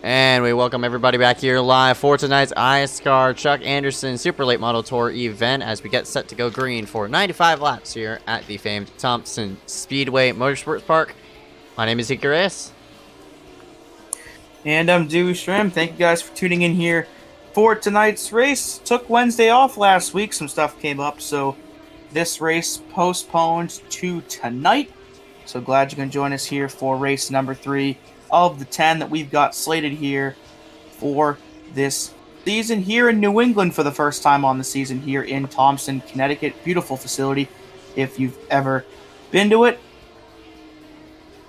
And we welcome everybody back here live for tonight's iSCAR Chuck Anderson Super Late Model Tour event as we get set to go green for 95 laps here at the famed Thompson Speedway Motorsports Park. My name is Ezeckiel Reyes. And I'm Dewey Schramm. Thank you guys for tuning in here for tonight's race. Took Wednesday off last week. Some stuff came up, so this race postponed to tonight. So glad you can join us here for race number 3 of the 10 that we've got slated here for this season here in New England for the first time on the season here in Thompson, Connecticut. Beautiful facility if you've ever been to it.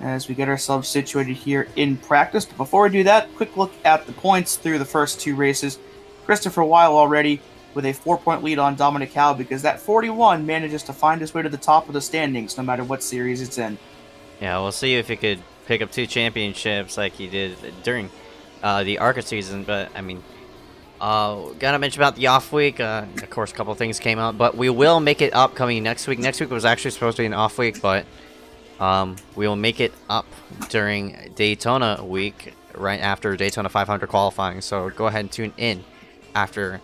As we get ourselves situated here in practice. But before we do that, quick look at the points through the first 2 races. Christopher Weil already with a 4-point lead on Dominic Howe because that 41 manages to find his way to the top of the standings no matter what series it's in. Yeah, we'll see if he could pick up 2 championships like he did during the ARCA season. But, I mean, gotta mention about the off week. Of course, a couple of things came out. But we will make it up coming next week. Next week was actually supposed to be an off week, but we will make it up during Daytona week, right after Daytona 500 qualifying. So go ahead and tune in after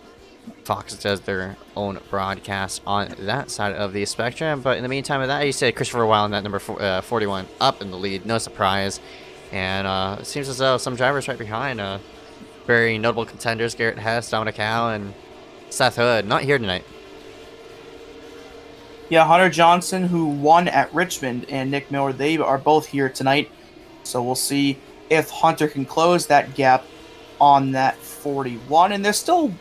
Fox does their own broadcast on that side of the spectrum. But in the meantime of that, you said Christopher Weil in that number 41 up in the lead. No surprise. And it seems as though some drivers right behind. Very notable contenders, Garrett Hess, Dominic Howe, and Seth Hood. Not here tonight. Yeah, Hunter Johnson, who won at Richmond, and Nick Miller, they are both here tonight. So we'll see if Hunter can close that gap on that 41. And there's still,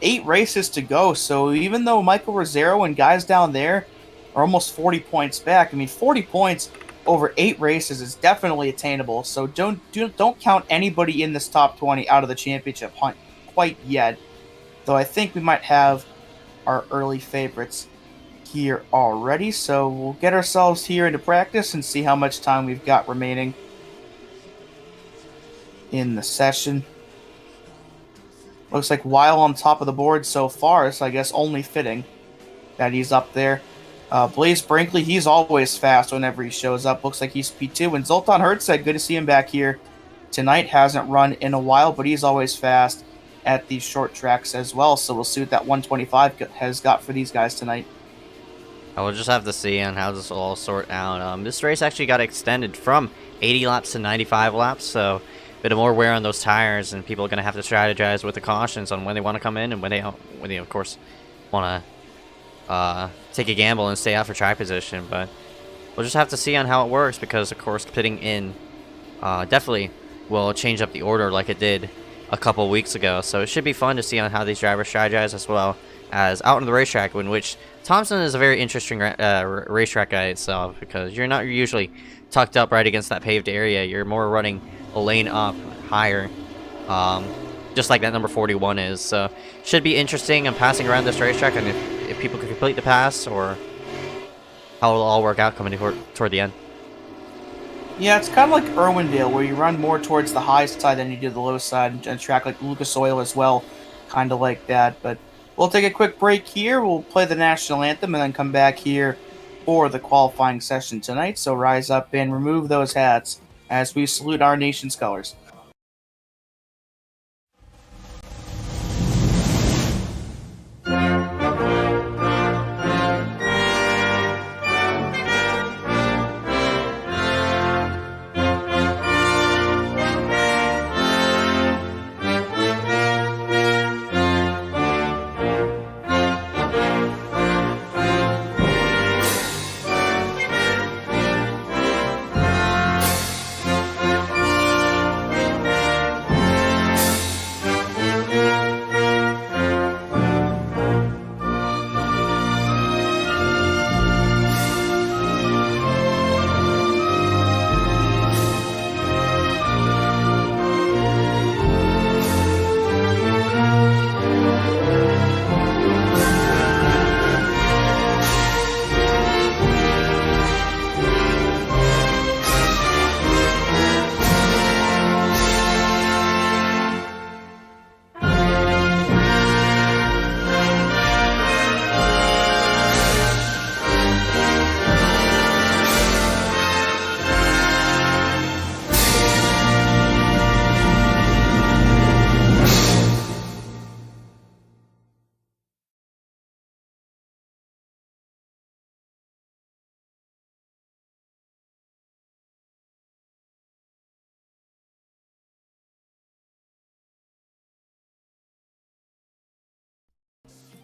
8 races to go. So even though Michael Rosero and guys down there are almost 40 points back, 40 points over 8 races is definitely attainable. So don't count anybody in this top 20 out of the championship hunt quite yet. Though I think we might have our early favorites here already. So we'll get ourselves here into practice and see how much time we've got remaining in the session. Looks like Weil on top of the board so far, so I guess only fitting that he's up there. Blaze Brinkley, he's always fast whenever he shows up. Looks like he's P2. And Zoltan Hertzeg, good to see him back here tonight. Hasn't run in a while, but he's always fast at these short tracks as well. So we'll see what that 125 has got for these guys tonight. We'll just have to see on how this will all sort out. This race actually got extended from 80 laps to 95 laps, so a bit of more wear on those tires, and people are going to have to strategize with the cautions on when they want to come in and when they of course, want to take a gamble and stay out for track position. But we'll just have to see on how it works because, of course, pitting in definitely will change up the order like it did a couple weeks ago. So it should be fun to see on how these drivers strategize as well as out on the racetrack, in which Thompson is a very interesting racetrack guy itself because you're not usually tucked up right against that paved area. You're more running a lane up higher, just like that number 41 is. So should be interesting and passing around this racetrack, and if people can complete the pass or how it'll all work out coming toward the end. Yeah, it's kind of like Irwindale, where you run more towards the high side than you do the low side, and a track like Lucas Oil as well, kind of like that. But we'll take a quick break here. We'll play the national anthem and then come back here for the qualifying session tonight. So rise up and remove those hats as we salute our nation's colors.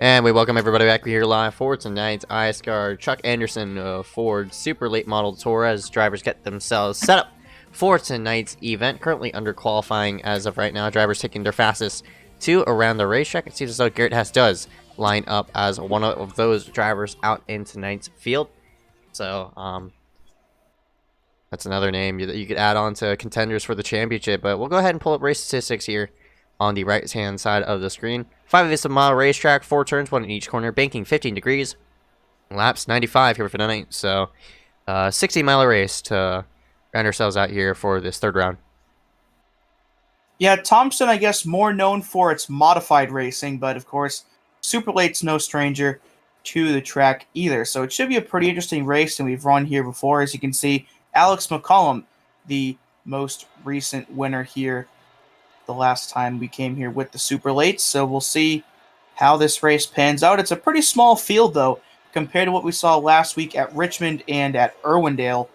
And we welcome everybody back here live for tonight's iSCAR Chuck Anderson Ford Super Late Model Tour as drivers get themselves set up for tonight's event. Currently under qualifying as of right now. Drivers taking their fastest two around the racetrack. It seems as though Garrett Hess does line up as one of those drivers out in tonight's field. So, that's another name that you could add on to contenders for the championship. But we'll go ahead and pull up race statistics here on the right-hand side of the screen. 5-mile racetrack, 4 turns, 1 in each corner, banking 15 degrees. Laps 95 here for tonight. So, 60-mile race to round ourselves out here for this third round. Yeah, Thompson, I guess, more known for its modified racing, but of course, Super Late's no stranger to the track either. So it should be a pretty interesting race, and we've run here before. As you can see, Alex McCollum, the most recent winner here the last time we came here with the Super Late. So we'll see how this race pans out. It's a pretty small field, though, compared to what we saw last week at Richmond and at Irwindale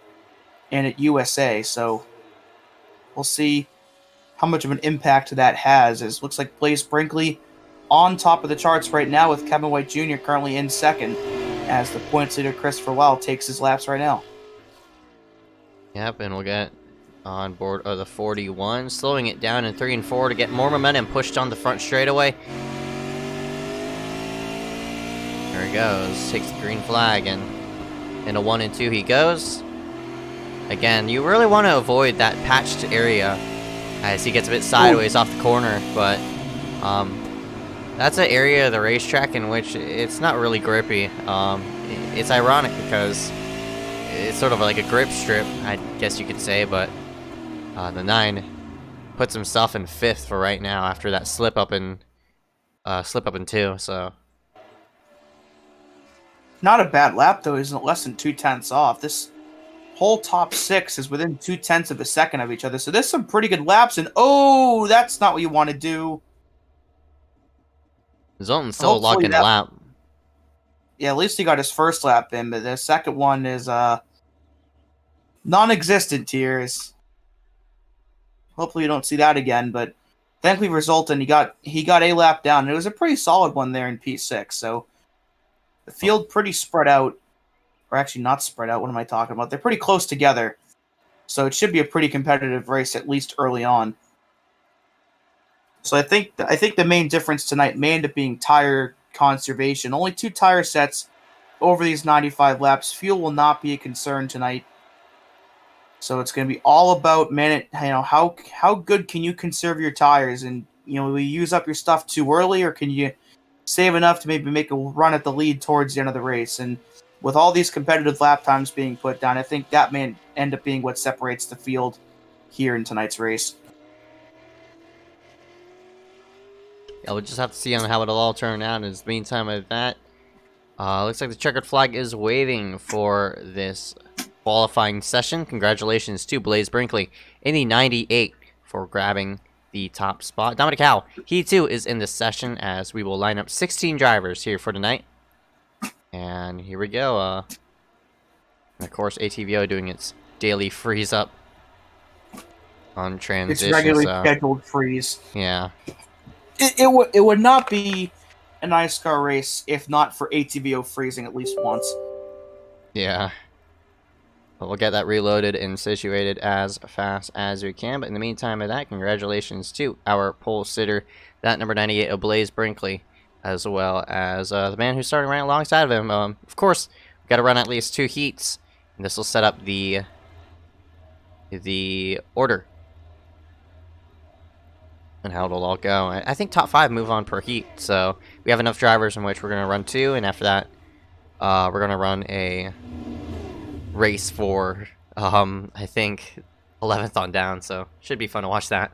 and at USA. So we'll see how much of an impact that has. It looks like Blaze Brinkley on top of the charts right now, with Kevin White Jr. currently in second, as the points leader Christopher Wild takes his laps right now. Yep, and we'll get on board of the 41, slowing it down in 3 and 4 to get more momentum pushed on the front straightaway. There he goes, takes the green flag, and in a 1 and 2 he goes. Again, you really want to avoid that patched area as he gets a bit sideways off the corner, but that's an area of the racetrack in which it's not really grippy. It's ironic because it's sort of like a grip strip, I guess you could say, but the 9 puts himself in 5th for right now after that slip up in 2. So not a bad lap though. He's less than 2/10 off. This whole top 6 is within 0.2 of a second of each other. So there's some pretty good laps, and oh, that's not what you want to do. Zoltan's still locked in a lap. Yeah, at least he got his first lap in, but the second one is non-existent tears. Hopefully you don't see that again, but thankfully for Zoltan, he got a lap down, and it was a pretty solid one there in P6. So the field pretty spread out, or actually not spread out. What am I talking about? They're pretty close together, so it should be a pretty competitive race at least early on. So I think the main difference tonight may end up being tire conservation. Only 2 tire sets over these 95 laps. Fuel will not be a concern tonight. So it's going to be all about, how good can you conserve your tires, and will you use up your stuff too early, or can you save enough to maybe make a run at the lead towards the end of the race? And with all these competitive lap times being put down, I think that may end up being what separates the field here in tonight's race. Yeah, we'll just have to see on how it'll all turn out. In the meantime of that, looks like the checkered flag is waving for this qualifying session. Congratulations to Blaze Brinkley in the 98 for grabbing the top spot. Dominic Howe, he too is in this session, as we will line up 16 drivers here for tonight. And here we go. And of course, ATVO doing its daily freeze up on transition. It's regularly scheduled freeze. Yeah. It would not be an iSCAR race if not for ATVO freezing at least once. Yeah. But we'll get that reloaded and situated as fast as we can. But in the meantime of that, congratulations to our pole sitter, that number 98, Blaze Brinkley, as well as the man who's starting right alongside of him. Of course, we've got to run at least 2 heats, and this will set up the order and how it'll all go. I think top 5 move on per heat, so we have enough drivers in which we're going to run 2, and after that, we're going to run a race for, I think, 11th on down, so should be fun to watch that.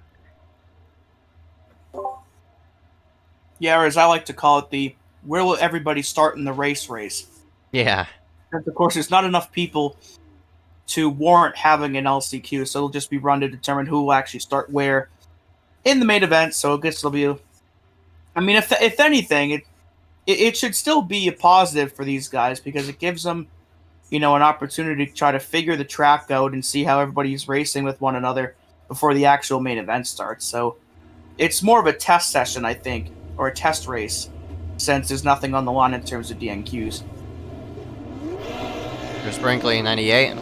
Yeah, or as I like to call it, the where will everybody start in the race? Yeah. Because, of course, there's not enough people to warrant having an LCQ, so it'll just be run to determine who will actually start where in the main event. So I guess it'll be if anything, it should still be a positive for these guys, because it gives them, an opportunity to try to figure the track out and see how everybody's racing with one another before the actual main event starts. So it's more of a test session, I think, or a test race, since there's nothing on the line in terms of DNQs. There's Brinkley, 98.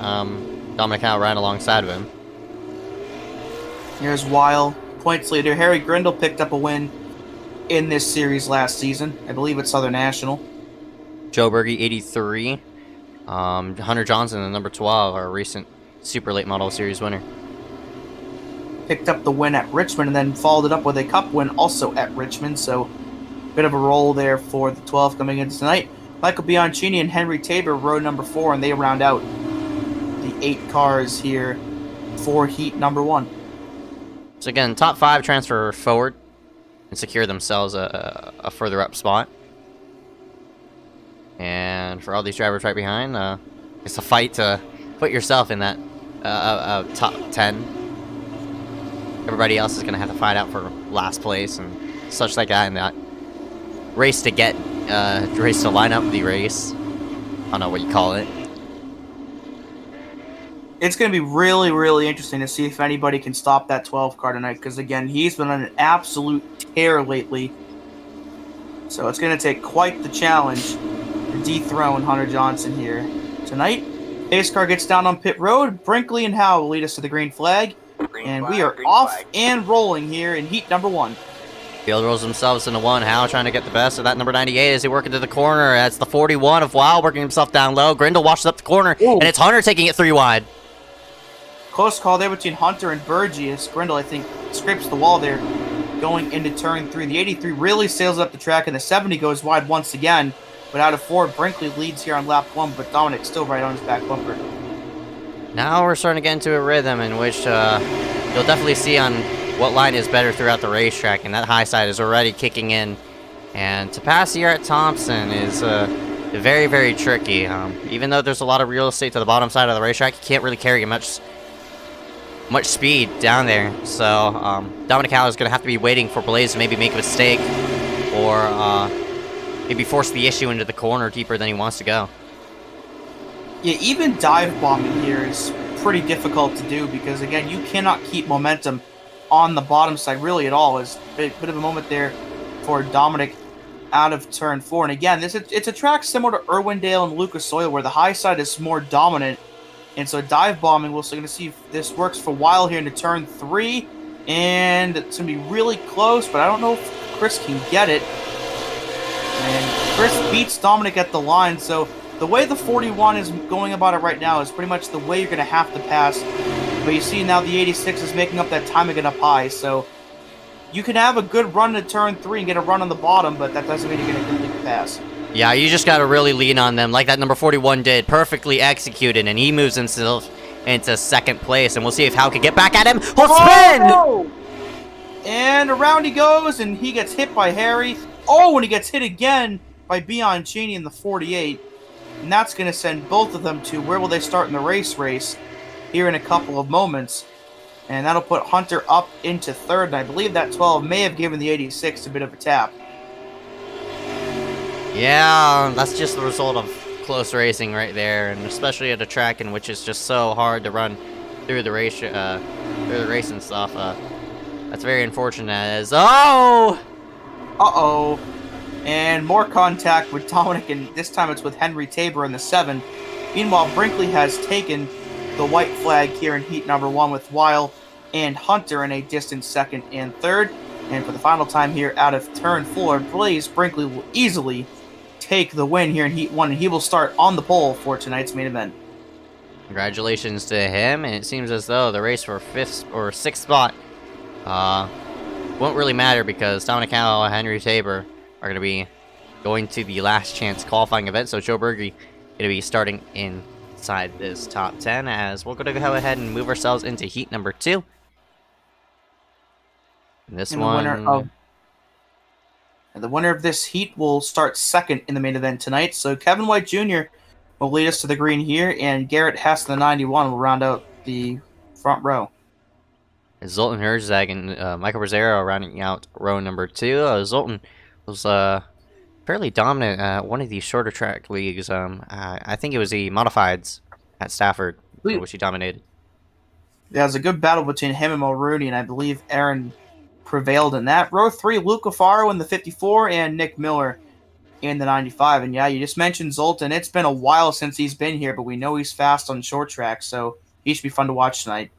Dominic Howe right alongside of him. Here's Weil, points leader. Harry Grindle picked up a win in this series last season. I believe it's Southern National. Joe Berge, 83. Hunter Johnson, the number 12, our recent Super Late Model Series winner. Picked up the win at Richmond and then followed it up with a cup win also at Richmond. So, bit of a roll there for the 12 coming into tonight. Michael Bianchini and Henry Tabor rode number 4, and they round out the 8 cars here for heat number 1. So again, top 5 transfer forward and secure themselves a further up spot. And for all these drivers right behind, it's a fight to put yourself in that top 10. Everybody else is going to have to fight out for last place and such like that in that race to line up the race. I don't know what you call it. It's going to be really, really interesting to see if anybody can stop that 12 car tonight, because again, he's been on an absolute tear lately. So it's going to take quite the challenge to dethrone Hunter Johnson here tonight. Pace car gets down on pit road. Brinkley and Howe will lead us to the green flag. And we are off and rolling here in heat number 1. Field rolls themselves into 1. Howe trying to get the best of that number 98 as they work into the corner. That's the 41 of Weil working himself down low. Grindle washes up the corner, and it's Hunter taking it 3 wide. Close call there between Hunter and Berge as Grindle, I think, scrapes the wall there going into turn 3. The 83 really sails up the track, and the 70 goes wide once again. But out of 4, Brinkley leads here on lap 1, but Dominic's still right on his back bumper. Now we're starting to get into a rhythm in which you'll definitely see on what line is better throughout the racetrack, and that high side is already kicking in. And to pass here at Thompson is very, very tricky. Even though there's a lot of real estate to the bottom side of the racetrack, you can't really carry much speed down there. So Dominic Howe is going to have to be waiting for Blaze to maybe make a mistake or maybe force the issue into the corner deeper than he wants to go. Yeah, even dive bombing here is pretty difficult to do because, again, you cannot keep momentum on the bottom side really at all. It's a bit of a moment there for Dominic out of turn 4. And again, it's a track similar to Irwindale and Lucas Oil where the high side is more dominant. And so dive bombing, we're going to see if this works for a while here into turn 3. And it's going to be really close, but I don't know if Chris can get it. And Chris beats Dominic at the line, so the way the 41 is going about it right now is pretty much the way you're going to have to pass. But you see now the 86 is making up that time again up high, so you can have a good run to turn 3 and get a run on the bottom, but that doesn't mean you're going to complete the pass. Yeah, you just got to really lean on them like that number 41 did. Perfectly executed, and he moves himself into second place, and we'll see if Howe can get back at him. Spin! Oh! And around he goes, and he gets hit by Harry. Oh, and he gets hit again by Bianchini in the 48. And that's going to send both of them to where will they start in the race here in a couple of moments. And that'll put Hunter up into third. And I believe that 12 may have given the 86 a bit of a tap. Yeah, that's just the result of close racing right there. And especially at a track in which it's just so hard to run through the race, and stuff. That's very unfortunate as... Oh! Uh-oh. And more contact with Dominic, and this time it's with Henry Tabor in the 7. Meanwhile, Brinkley has taken the white flag here in heat number 1 with Weil and Hunter in a distant second and third. And for the final time here out of turn 4, Blaze Brinkley will easily take the win here in heat 1, and he will start on the pole for tonight's main event. Congratulations to him, and it seems as though the race for 5th or 6th spot won't really matter because Dominic Howe and Henry Tabor are going to be going to the last chance qualifying event. So Joe Berge going to be starting inside this top 10 as we're going to go ahead and move ourselves into heat number 2. And this one... The winner of this heat will start second in the main event tonight. So Kevin White Jr. will lead us to the green here, and Garrett Hess, the 91, will round out the front row. Zoltan Herzog and Michael Brazzero rounding out row number 2. Zoltan was fairly dominant at one of these shorter track leagues. I think it was the Modifieds at Stafford, which he dominated. Yeah, it was a good battle between him and Mulrooney, and I believe Aaron prevailed in that. Row 3, Luca Faro in the 54, and Nick Miller in the 95. And yeah, you just mentioned Zoltan. It's been a while since he's been here, but we know he's fast on short track, so he should be fun to watch tonight.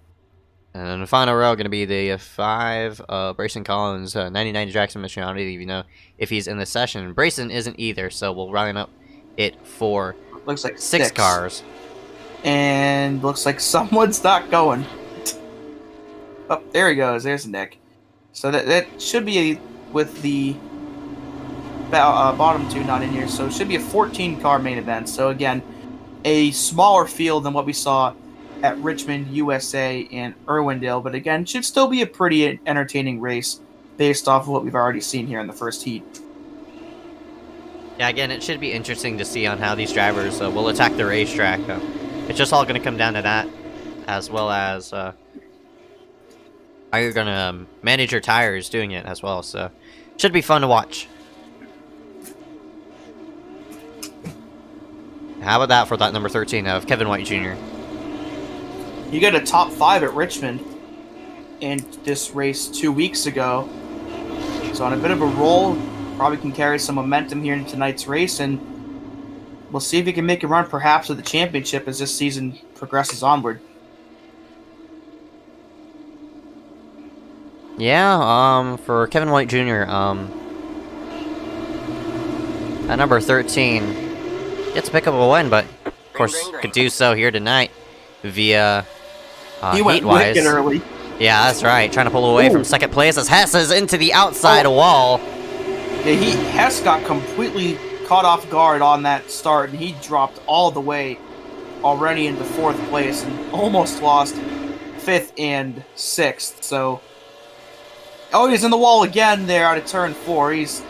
And then the final row going to be the 5 Brayson Collins, 99 Jackson Mission. I don't even know if he's in the session. Brayson isn't either, so we'll line up it for Looks like 6 cars. And looks like someone's not going. Oh, there he goes. There's Nick. So that should be with the bottom 2 not in here. So it should be a 14-car main event. So again, a smaller field than what we saw at Richmond, USA, and Irwindale. But again, should still be a pretty entertaining race based off of what we've already seen here in the first heat. Yeah, again, it should be interesting to see on how these drivers will attack the racetrack. It's just all going to come down to that, as well as how you're going to manage your tires doing it as well. So, should be fun to watch. How about that for that number 13 of Kevin White Jr.? He got a top 5 at Richmond in this race 2 weeks ago. So on a bit of a roll, probably can carry some momentum here in tonight's race, and we'll see if he can make a run perhaps with the championship as this season progresses onward. Yeah, for Kevin White Jr., at number 13, gets to pick up a win, but of course could do so here tonight via he went wicked early. Yeah, that's right. Trying to pull away from second place as Hess is into the outside wall. Yeah, Hess got completely caught off guard on that start, and he dropped all the way already into 4th place and almost lost 5th and 6th. So, he's in the wall again there out of turn 4. He's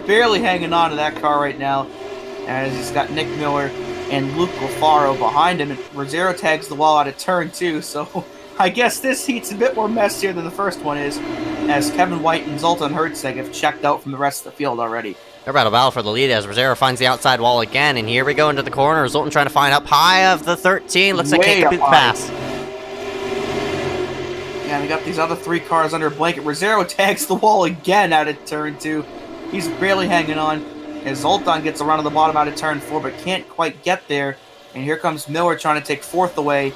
barely hanging on to that car right now, as he's got Nick Miller and Luke Lafaro behind him, and Rosero tags the wall out of turn 2, so I guess this heat's a bit more messier than the first one is, as Kevin White and Zoltan Hertzeg have checked out from the rest of the field already. They're about to battle for the lead as Rosero finds the outside wall again, and here we go into the corner. Zoltan trying to find up high of the 13. Looks like can't complete the pass. Yeah, we got these other 3 cars under a blanket. Rosero tags the wall again out of turn 2. He's barely hanging on, as Zoltan gets around to the bottom out of turn 4, but can't quite get there. And here comes Miller trying to take 4th away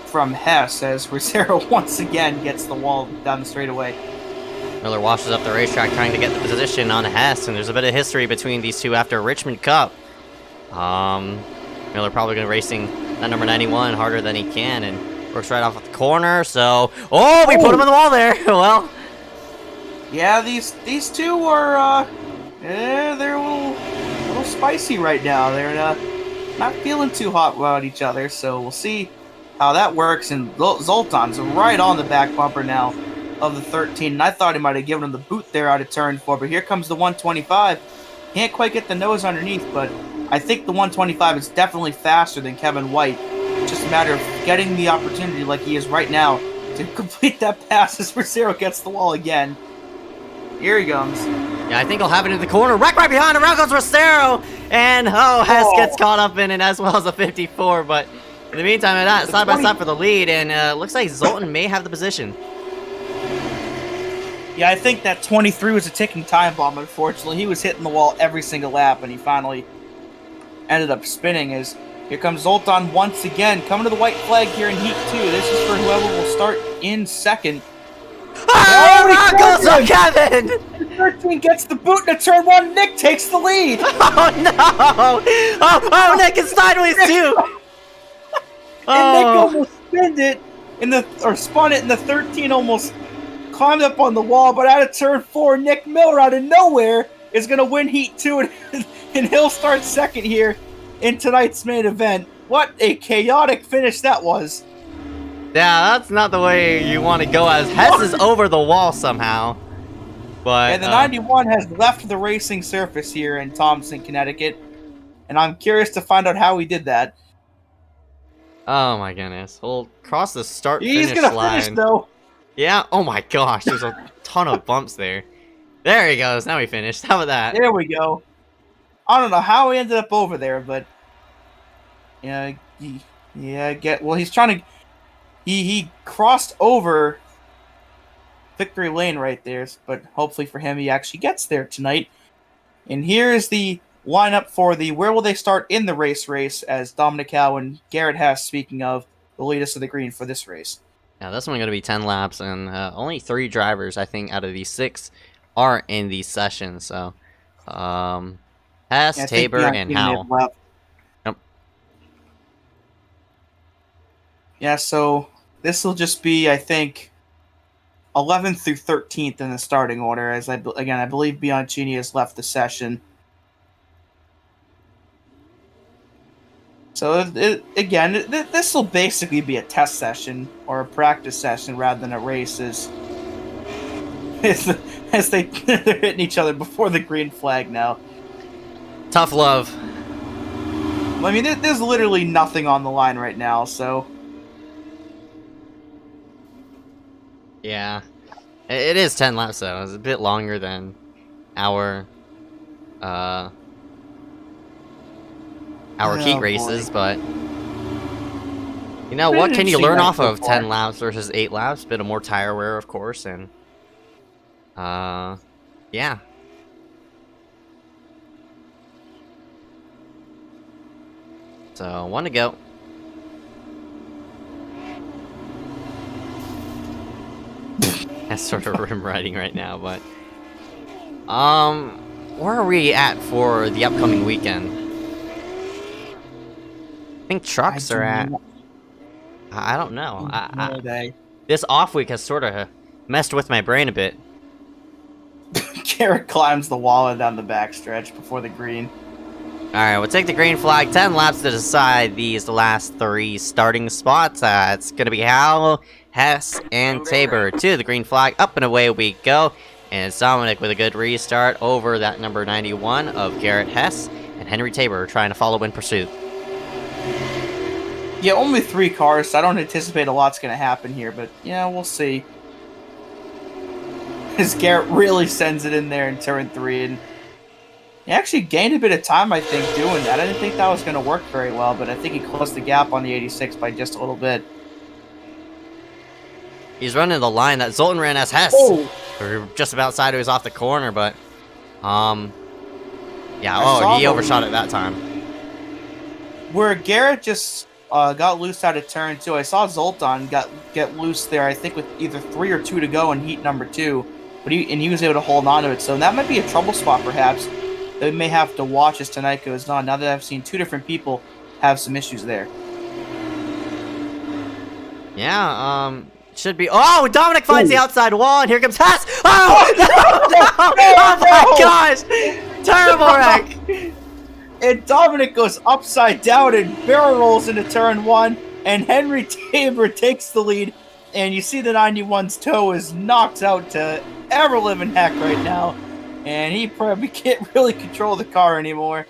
from Hess, as Rosero once again gets the wall down the straightaway. Miller washes up the racetrack trying to get the position on Hess, and there's a bit of history between these two after Richmond Cup. Miller probably going to racing that number 91 harder than he can, and works right off at the corner, so... Oh, we put him in the wall there! Well... Yeah, these two are, they're a little spicy right now. They're not feeling too hot about each other, so we'll see how that works. And Zoltan's right on the back bumper now of the 13, and I thought he might have given him the boot there out of turn 4, but here comes the 125. Can't quite get the nose underneath, but I think the 125 is definitely faster than Kevin White. It's just a matter of getting the opportunity like he is right now to complete that pass as Rosero gets the wall again. Here he comes. Yeah, I think he'll have it in the corner. Wreck right behind him. Around goes Rosero. And, Hess gets caught up in it as well as a 54. But in the meantime, that side by side for the lead. And looks like Zoltan may have the position. Yeah, I think that 23 was a ticking time bomb, unfortunately. He was hitting the wall every single lap, and he finally ended up spinning. As here comes Zoltan once again, coming to the white flag here in Heat 2. This is for whoever will start in second. Oh, goes Kevin! 13 gets the boot into turn 1. Nick takes the lead. Oh, no! Oh, Nick is sideways, too! And Nick almost spun it, and the 13 almost climbed up on the wall, but out of turn 4, Nick Miller out of nowhere is going to win Heat 2, and he'll start second here in tonight's main event. What a chaotic finish that was. Yeah, that's not the way you want to go, as Hess is over the wall somehow. But and the 91 has left the racing surface here in Thompson, Connecticut, and I'm curious to find out how he did that. Oh my goodness. We'll cross the He's start-finish gonna line. finish, though. Yeah, oh my gosh, there's a ton of bumps there. There he goes, now we finished. How about that? There we go. I don't know how he ended up over there, but... he's trying to... He crossed over victory lane right there, but hopefully for him he actually gets there tonight. And here is the lineup for the where will they start in the race as Dominic Howe and Garrett Hess, speaking of, will lead us to the green for this race. Now this one's going to be 10 laps, and only 3 drivers, I think, out of these 6 are in these sessions. So, Hess, Tabor, and Howe. Yep. Yeah, so this will just be, I think, 11th through 13th in the starting order, as I believe Bianchini has left the session. So, this will basically be a test session or a practice session rather than a race, as they're hitting each other before the green flag now. Tough love. I mean, there's literally nothing on the line right now, so... Yeah. It is 10 laps, though. It's a bit longer than our heat races, but you know what can you learn off of 10 laps versus 8 laps? Bit of more tire wear, of course, and yeah. So 1 to go. That's sort of rim riding right now, but where are we at for the upcoming weekend? I think trucks are at... I don't know. This off week has sort of messed with my brain a bit. Garrett climbs the wall and down the backstretch before the green. Alright, we'll take the green flag. 10 laps to decide the last 3 starting spots. It's going to be Howell, Hess, and Tabor to the green flag. Up and away we go. And it's Dominic with a good restart over that number 91 of Garrett Hess. And Henry Tabor trying to follow in pursuit. Yeah, only 3 cars, so I don't anticipate a lot's going to happen here, but yeah, we'll see. As Garrett really sends it in there in turn 3, and he actually gained a bit of time, I think, doing that. I didn't think that was going to work very well, but I think he closed the gap on the 86 by just a little bit. He's running the line that Zoltan ran as Hess. Oh. We're just about side he was off the corner, but yeah, he overshot it that time. Where Garrett just got loose out of turn 2, I saw Zoltan get loose there, I think with either 3 or 2 to go in heat number 2, but he was able to hold on to it, so that might be a trouble spot perhaps that we may have to watch as tonight goes on, now that I've seen 2 different people have some issues there. Yeah, should be... Oh, Dominic finds the outside wall, and here comes Hess! Oh, no! Oh my gosh! Terrible wreck! And Dominic goes upside down and barrel rolls into turn 1, and Henry Tabor takes the lead, and you see the 91's toe is knocked out to ever-living heck right now, and he probably can't really control the car anymore.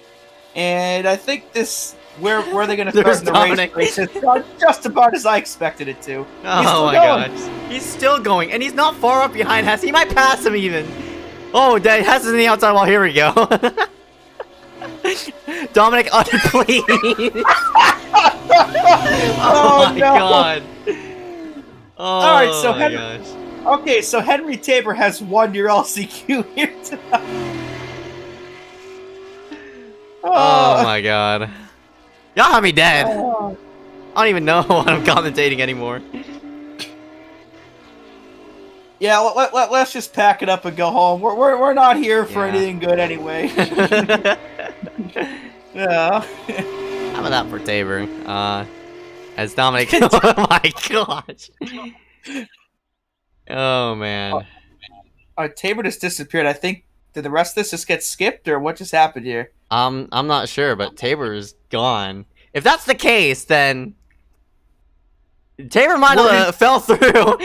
And I think this... Where are they going to start in the race? It's just about as I expected it to. Oh my gosh. He's still going, and he's not far up behind Hess. He might pass him even. Oh, Hess is in the outside wall. Here we go. Dominic, please. Oh my god. Oh, all right, so my gosh. Okay, so Henry Tabor has won your LCQ here tonight. Oh my god. Y'all have me dead. I don't even know what I'm commentating anymore. Yeah, let's just pack it up and go home. We're not here for anything good anyway. Yeah. How about that for Tabor? As Dominic. Oh my gosh. Oh man. Tabor just disappeared. I think, did the rest of this just get skipped, or what just happened here? I'm not sure, but Tabor's gone. If that's the case, then Tabor might have fell through.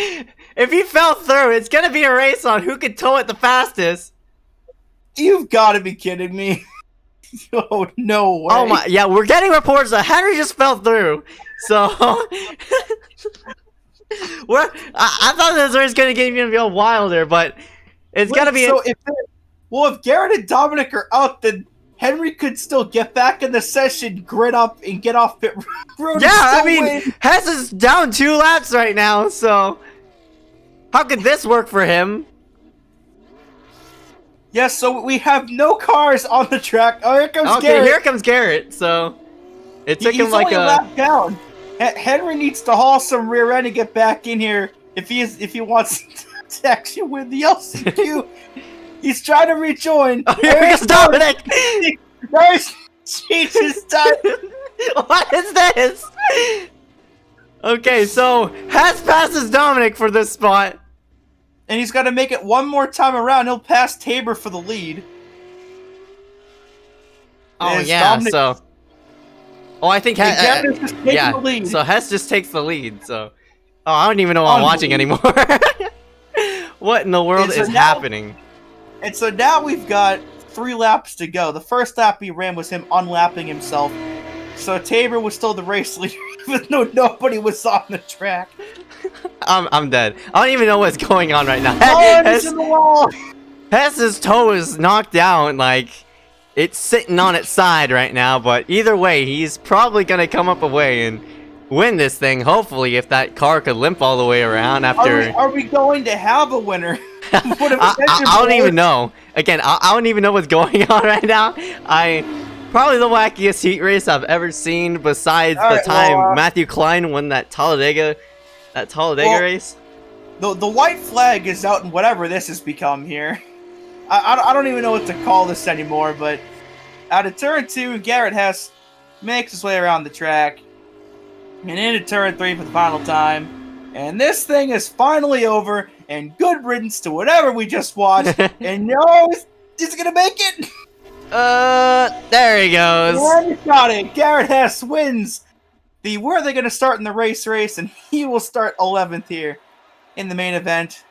If he fell through, it's gonna be a race on who could tow it the fastest. You've got to be kidding me. Oh, no way. Oh my, yeah, we're getting reports that Henry just fell through. So, I thought this race was gonna get even a wilder, but it's gonna be. So if Garrett and Dominic are out, then Henry could still get back in the session, grit up, and get off pit road. Yeah, I mean, Hess is down 2 laps right now, so how could this work for him? Yes, so we have no cars on the track. Oh, here comes Okay, Garrett. here comes Garrett. So it took him He's like only a. lap down. Henry needs to haul some rear end to get back in here if he wants to actually win the LCQ. He's trying to rejoin. Oh, here comes Dominic. Nice. Jesus, time. What is this? Okay, so Hess passes Dominic for this spot. And he's got to make it one more time around. He'll pass Tabor for the lead. Oh As yeah, Dominic- so. Oh, I think Hess. Gavin's just taking the lead. So Hess just takes the lead. So. Oh, I don't even know what I'm watching anymore. What in the world And so is now- happening? And so now we've got 3 laps to go. The first lap he ran was him unlapping himself. So Tabor was still the race leader, even though nobody was on the track. I'm dead. I don't even know what's going on right now. Oh, he's in the wall. Hess's toe is knocked out, like it's sitting on its side right now. But either way, he's probably gonna come up away and win this thing. Hopefully, if that car could limp all the way around after. Are we going to have a winner? I don't even know. Again, I don't even know what's going on right now. Probably the wackiest heat race I've ever seen, besides the time Matthew Klein won that Talladega race. The white flag is out in whatever this has become here. I don't even know what to call this anymore, but out of turn 2, Garrett Hess makes his way around the track. And into turn 3 for the final time. And this thing is finally over, and good riddance to whatever we just watched. And no, he's gonna make it! There he goes. And he got it! Garrett Hess wins the where are they gonna start in the race, and he will start 11th here in the main event.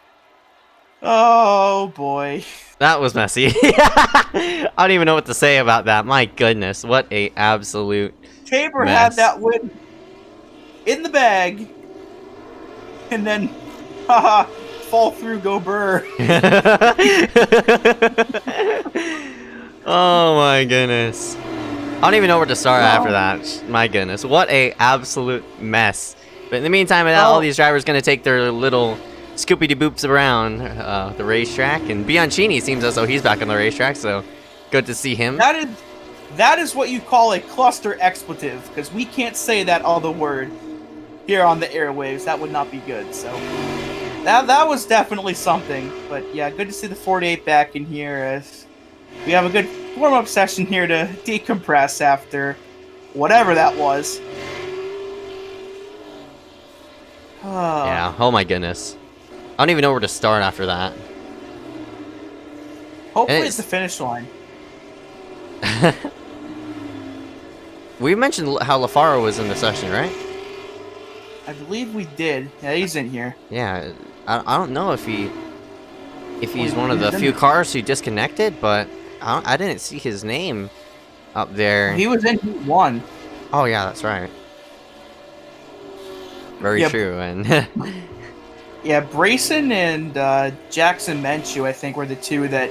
Oh boy. That was messy. I don't even know what to say about that. My goodness, what a absolute Tabor mess. had that win in the bag, and then, haha, fall through, go Burr. Oh my goodness. I don't even know where to start after that. My goodness, what a absolute mess. But in the meantime, all these drivers going to take their little Scoopy-Doo-Boops around the racetrack, and Bianchini seems as though he's back on the racetrack, so good to see him. That is what you call a cluster expletive, because we can't say that other word here on the airwaves. That would not be good. So that was definitely something. But yeah, good to see the 48 back in here. As we have a good warm-up session here to decompress after whatever that was. Yeah. Oh my goodness. I don't even know where to start after that. Hopefully it's the finish line. We mentioned how LaFaro was in the session, right? I believe we did. Yeah, he's in here. Yeah, I don't know if he's one of the few cars who disconnected, but I didn't see his name up there. He was in Heat 1. Oh yeah, that's right. Very true, and yeah, Brayson and Jackson Menchu, I think, were the two that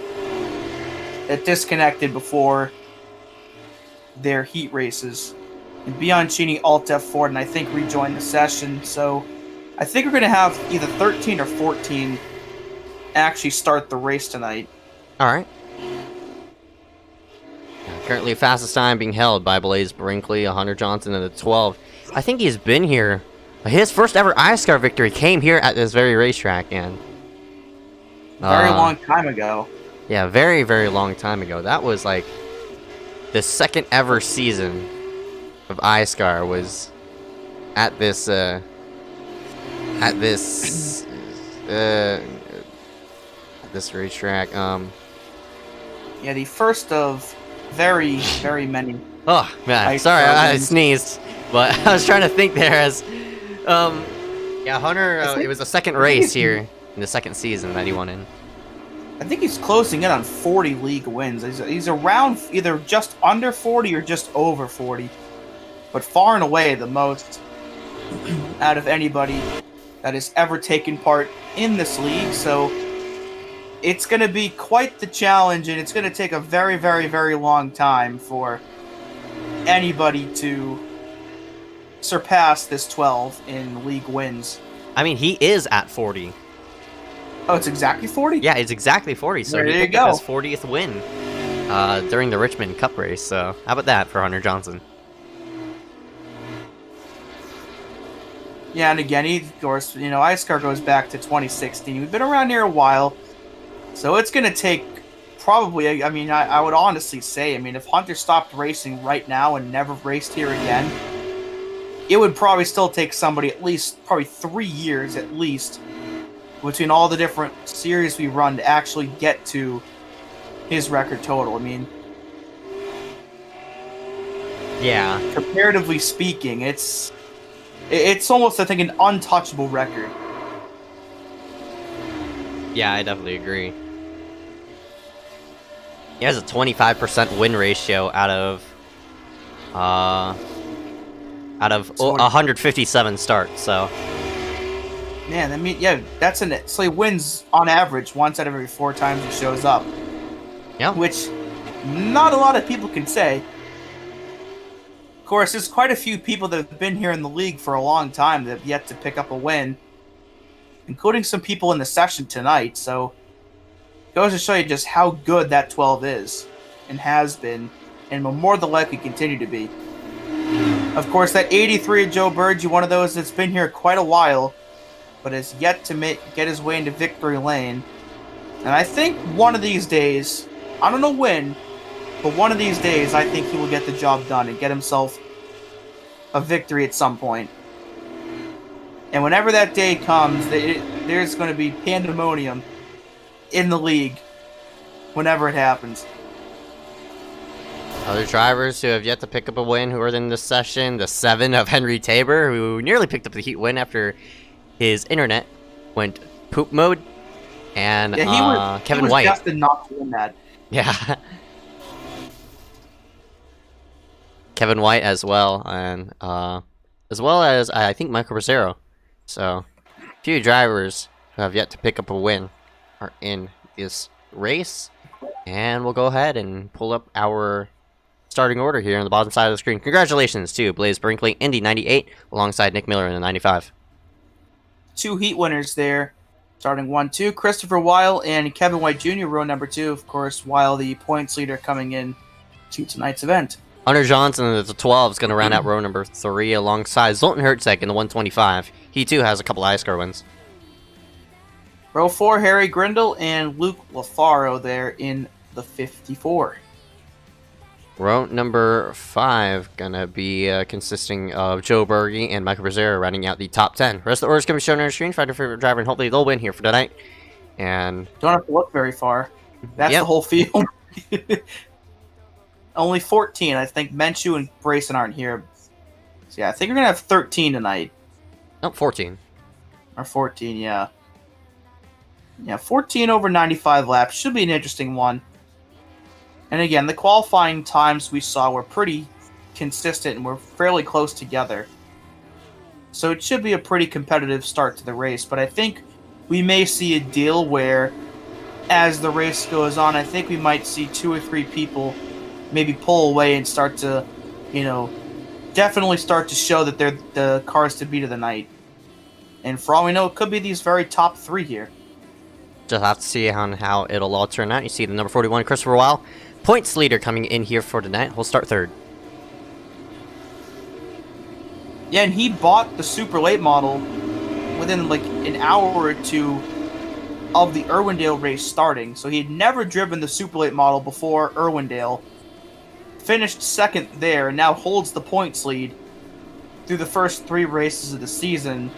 disconnected before their heat races. And Bianchini alt F4 and I think rejoined the session. So I think we're going to have either 13 or 14 actually start the race tonight. All right. Currently, fastest time being held by Blaze Brinkley, Hunter Johnson in the 12. I think he's been here. His first ever iSCAR victory came here at this very racetrack, and very long time ago. Yeah, very, very long time ago. That was like the second ever season of iSCAR was at this racetrack. Yeah, the first of very, very many. Oh man, sorry, I sneezed, but I was trying to think there as, yeah, Hunter. It was the second race here in the second season that he won in. I think he's closing in on 40 league wins. He's around either just under 40 or just over 40, but far and away the most out of anybody that has ever taken part in this league. So it's going to be quite the challenge, and it's going to take a very, very, very long time for anybody to surpass this 12 in league wins. I mean, he is at 40. Oh, it's exactly 40? Yeah, it's exactly 40. So There he you picked up his go. 40th win during the Richmond Cup race. So how about that for Hunter Johnson? Yeah, and again, he, of course, iSCAR goes back to 2016. We've been around here a while, so it's going to take probably, I mean, I would honestly say, I mean, if Hunter stopped racing right now and never raced here again, it would probably still take somebody at least, probably 3 years at least, between all the different series we run to actually get to his record total. I mean, Yeah. comparatively speaking, it's almost, I think, an untouchable record. Yeah, I definitely agree. He has a 25% win ratio out of 157 starts. So Man, I mean, yeah, so he wins on average once out of every 4 times he shows up. yeah, Which not a lot of people can say. Of course, there's quite a few people that have been here in the league for a long time that have yet to pick up a win, including some people in the session tonight, so it goes to show you just how good that 12 is, and has been, and will more than likely continue to be. Of course, that 83 of Joe Burgee, one of those that's been here quite a while, but has yet to get his way into victory lane. And I think one of these days, I don't know when, but one of these days I think he will get the job done and get himself a victory at some point. And whenever that day comes, there's going to be pandemonium in the league whenever it happens. other drivers who have yet to pick up a win who are in this session, the 7 of Henry Tabor, who nearly picked up the heat win after his internet went poop mode, and Yeah, Kevin he was White. destined not to win that. Yeah. Kevin White as well, and as well as I think Michael Rosero. So, a few drivers who have yet to pick up a win are in this race, and we'll go ahead and pull up our starting order here on the bottom side of the screen. Congratulations to Blaze Brinkley, Indy 98, alongside Nick Miller in the 95. 2 heat winners there. Starting 1-2, Christopher Weil and Kevin White Jr. row number 2. Of course, Weil the points leader coming in to tonight's event. Hunter Johnson in the 12 is going to round out row number 3 alongside Zoltan Hertzek in the 125. He too has a couple of iSCAR wins. Row 4, Harry Grindle and Luke LaFaro there in the 54. Row number 5 gonna be consisting of Joe Burgee and Michael Brazzera rounding out the top 10. Rest of the orders can be shown on your screen. Find your favorite driver, and hopefully they'll win here for tonight. And Don't have to look very far. That's Yep. the whole field. Only 14. I think Menshu and Brayson aren't here. So yeah, I think we're going to have 13 tonight. no, 14. Or 14, yeah. Yeah, 14 over 95 laps. Should be an interesting one. And again, the qualifying times we saw were pretty consistent and were fairly close together. So it should be a pretty competitive start to the race. But I think we may see a deal where, as the race goes on, I think we might see 2 or 3 people maybe pull away and start to, definitely start to show that they're the cars to beat of the night. And for all we know, it could be these very top 3 here. Just have to see on how it'll all turn out. You see the number 41, Christopher Weil, points leader coming in here for tonight. We'll start 3rd. Yeah, and he bought the super late model within like an hour or 2 of the Irwindale race starting. So he had never driven the super late model before Irwindale. Finished 2nd there and now holds the points lead through the first 3 races of the season.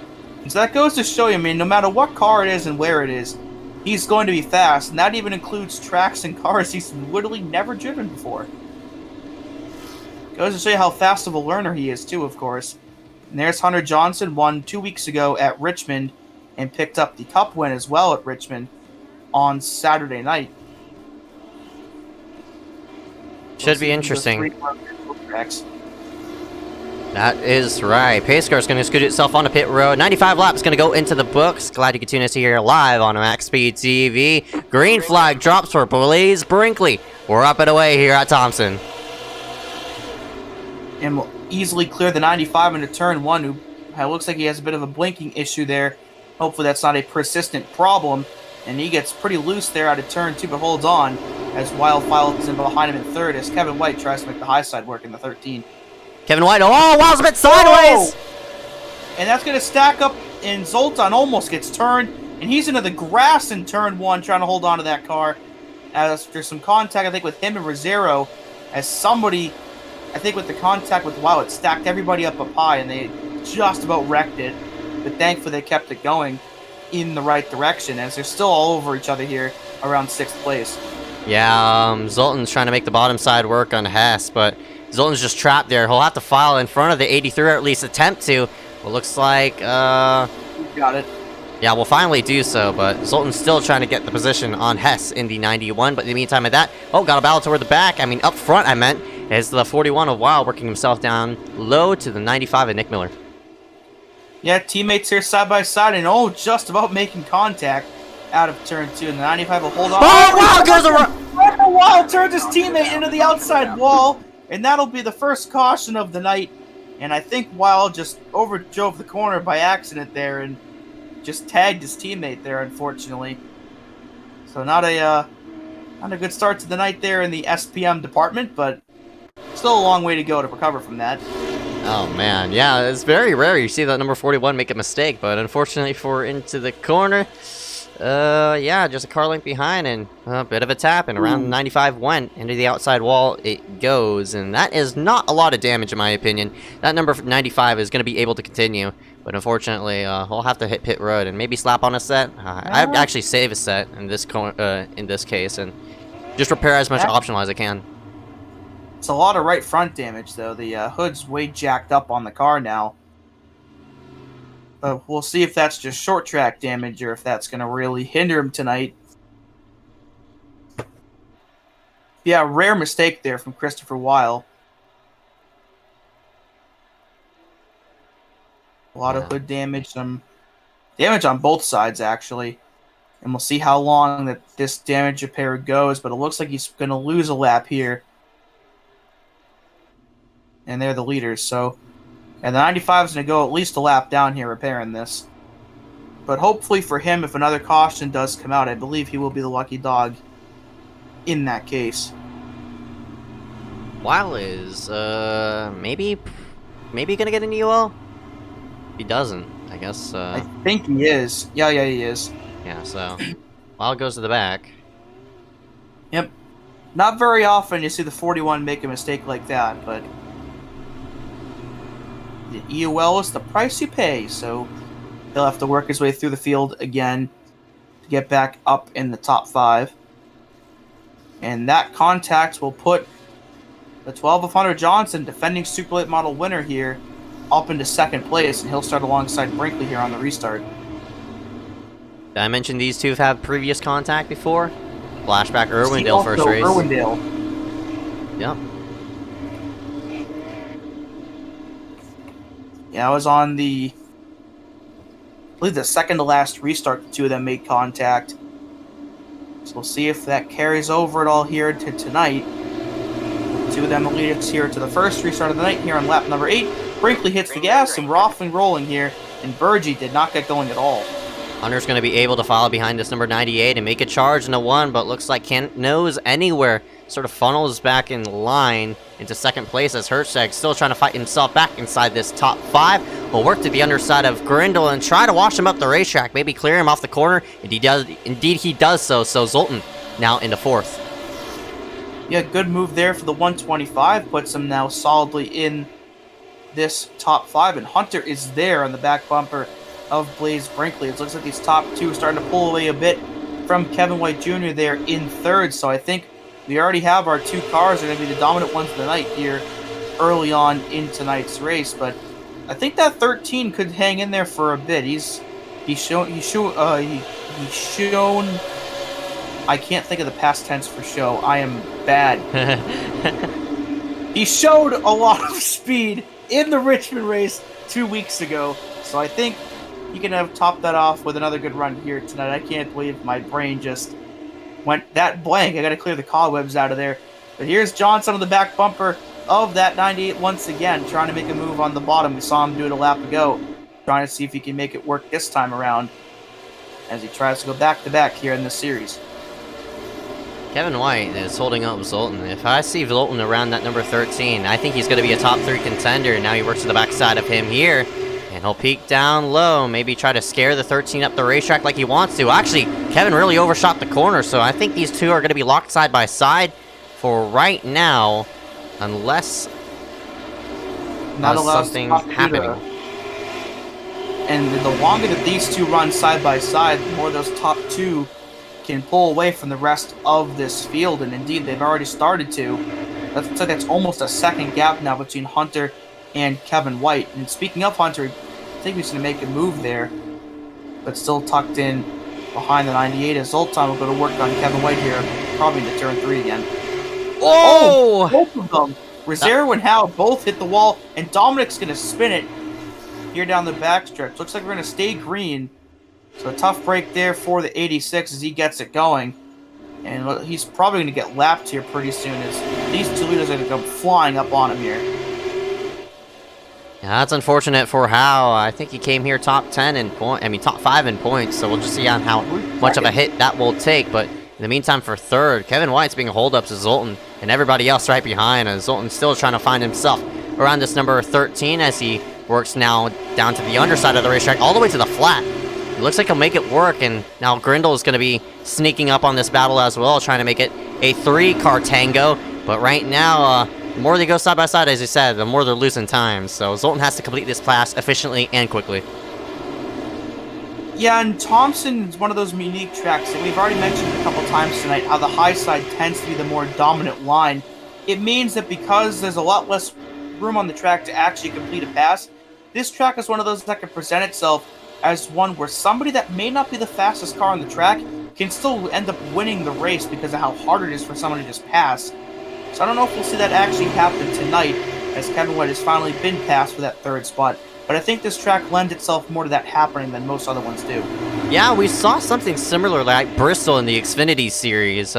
And so that goes to show you, I mean, no matter what car it is and where it is, he's going to be fast. And that even includes tracks and cars he's literally never driven before. Goes to show you how fast of a learner he is too, of course. And there's Hunter Johnson, won 2 weeks ago at Richmond and picked up the Cup win as well at Richmond on Saturday night. Should be interesting. That is right. Pace car is going to scoot itself onto pit road. 95 laps going to go into the books. Glad you could tune us here live on Max Speed TV. Green flag drops for Blaze Brinkley. We're up and away here at Thompson. And will easily clear the 95 into turn 1. Who looks like he has a bit of a blinking issue there. Hopefully that's not a persistent problem. And he gets pretty loose there out of turn 2, but holds on as Wild follows in behind him in third as Kevin White tries to make the high side work in the 13. Kevin White, oh, Wild's a bit sideways! And that's going to stack up, and Zoltan almost gets turned, and he's into the grass in turn 1 trying to hold on to that car. As there's some contact, I think, with him and Rosero, as somebody, I think with the contact with Wild, it stacked everybody up high, and they just about wrecked it. But thankfully, they kept it going in the right direction, as they're still all over each other here around 6th place. Yeah, Zoltan's trying to make the bottom side work on Hess, but Zoltan's just trapped there. He'll have to file in front of the 83, or at least attempt to. Well, looks like, Got it. yeah, we'll finally do so, but Zoltan's still trying to get the position on Hess in the 91, but in the meantime of that, oh, got a battle toward the back. I mean, up front, I meant, is the 41 of Wild working himself down low to the 95 of Nick Miller. Yeah, teammates here side by side, and just about making contact out of turn 2, and the 95 will hold on. Oh, Wild goes around! Wild turns his teammate into the outside wall, and that'll be the first caution of the night. And I think Wild just overdrove the corner by accident there and just tagged his teammate there, unfortunately. So not a good start to the night there in the SPM department, but still a long way to go to recover from that. Oh, man. Yeah, it's very rare you see that number 41 make a mistake, but unfortunately for into the corner, yeah, just a car link behind and a bit of a tap, and around 95 went into the outside wall it goes, and that is not a lot of damage in my opinion. That number 95 is going to be able to continue, but unfortunately we'll have to hit pit road and maybe slap on a set. I'd actually save a set in this case and just repair as much optional as I can. It's a lot of right front damage though. The hood's way jacked up on the car now. But we'll see if that's just short track damage or if that's going to really hinder him tonight. Yeah, rare mistake there from Christopher Weil. A lot of hood damage, some damage on both sides actually. And we'll see how long that this damage repair goes, but it looks like he's going to lose a lap here. And they're the leaders, so... And the 95 is going to go at least a lap down here repairing this. But hopefully for him, if another caution does come out, I believe he will be the lucky dog in that case. Weil is, maybe going to get an UL? He doesn't, I guess, I think he is. Yeah, he is. Yeah, so... Weil goes to the back. Yep. Not very often you see the 41 make a mistake like that, but... The EOL is the price you pay, so he'll have to work his way through the field again to get back up in the top 5. And that contact will put the 12 of Hunter Johnson, defending Super Late Model winner here, up into 2nd place, and he'll start alongside Brinkley here on the restart. Did I mention these two have had previous contact before? Flashback Irwindale first race. Irwindale. Yep. Yeah, I was on I believe the second to last restart, the two of them made contact. So we'll see if that carries over at all here to tonight. The two of them will lead us here to the first restart of the night here on lap number 8. Brinkley hits the gas and we're off and rolling here, and Burgee did not get going at all. Hunter's going to be able to follow behind this number 98 and make a charge in the 1, but looks like Kent knows anywhere. Sort of funnels back in line into 2nd place as Hertzeg still trying to fight himself back inside this top 5. Will work to the underside of Grindle and try to wash him up the racetrack, maybe clear him off the corner. Indeed he does so. So Zoltan now into 4th. Yeah, good move there for the 125. Puts him now solidly in this top 5. And Hunter is there on the back bumper of Blaze Brinkley. It looks like these top 2 are starting to pull away a bit from Kevin White Jr. there in 3rd. So I think we already have our 2 cars that are going to be the dominant ones of the night here early on in tonight's race. But I think that 13 could hang in there for a bit. He's shown. I can't think of the past tense for show. I am bad. He showed a lot of speed in the Richmond race 2 weeks ago. So I think you can have topped that off with another good run here tonight. I can't believe my brain just went that blank. I got to clear the cobwebs out of there. But here's Johnson on the back bumper of that 98 once again, trying to make a move on the bottom. We saw him do it a lap ago, trying to see if he can make it work this time around. as he tries to go back-to-back here in this series. Kevin White is holding up Zoltan. If I see Zoltan around that number 13, I think he's going to be a top 3 contender. Now he works to the backside of him here, and he'll peek down low, maybe try to scare the 13 up the racetrack like he wants to. Actually, Kevin really overshot the corner, so I think these two are going to be locked side by side for right now, unless something's happening. And the longer that these two run side by side, the more those top two can pull away from the rest of this field, and indeed they've already started to. Looks like that's almost a second gap now between Hunter and Kevin White. And speaking of Hunter, I think he's going to make a move there, but still tucked in behind the 98 as Zoltan will go to work on Kevin White here, probably into turn 3 again. Oh! Both of them! Rosero and Howe both hit the wall, and Dominic's going to spin it here down the backstretch. Looks like we're going to stay green. So a tough break there for the 86 as he gets it going. And he's probably going to get lapped here pretty soon as these two leaders are going to come flying up on him here. Yeah, that's unfortunate for Howe. I think he came here top 10 in top 5 in points, so we'll just see on how much of a hit that will take. But in the meantime, for third, Kevin White's being holed up to Zoltan and everybody else right behind. And Zoltan's still trying to find himself around this number 13 as he works now down to the underside of the racetrack, all the way to the flat. It looks like he'll make it work, and now Grindle is going to be sneaking up on this battle as well, trying to make it a 3-car tango. But right now, the more they go side by side, as you said, the more they're losing time. So Zoltan has to complete this pass efficiently and quickly. Yeah, and Thompson is one of those unique tracks that we've already mentioned a couple times tonight, how the high side tends to be the more dominant line. It means that because there's a lot less room on the track to actually complete a pass, this track is one of those that can present itself as one where somebody that may not be the fastest car on the track can still end up winning the race because of how hard it is for someone to just pass. So I don't know if we'll see that actually happen tonight, as Kevin White has finally been passed for that 3rd spot. But I think this track lends itself more to that happening than most other ones do. Yeah, we saw something similar like Bristol in the Xfinity series.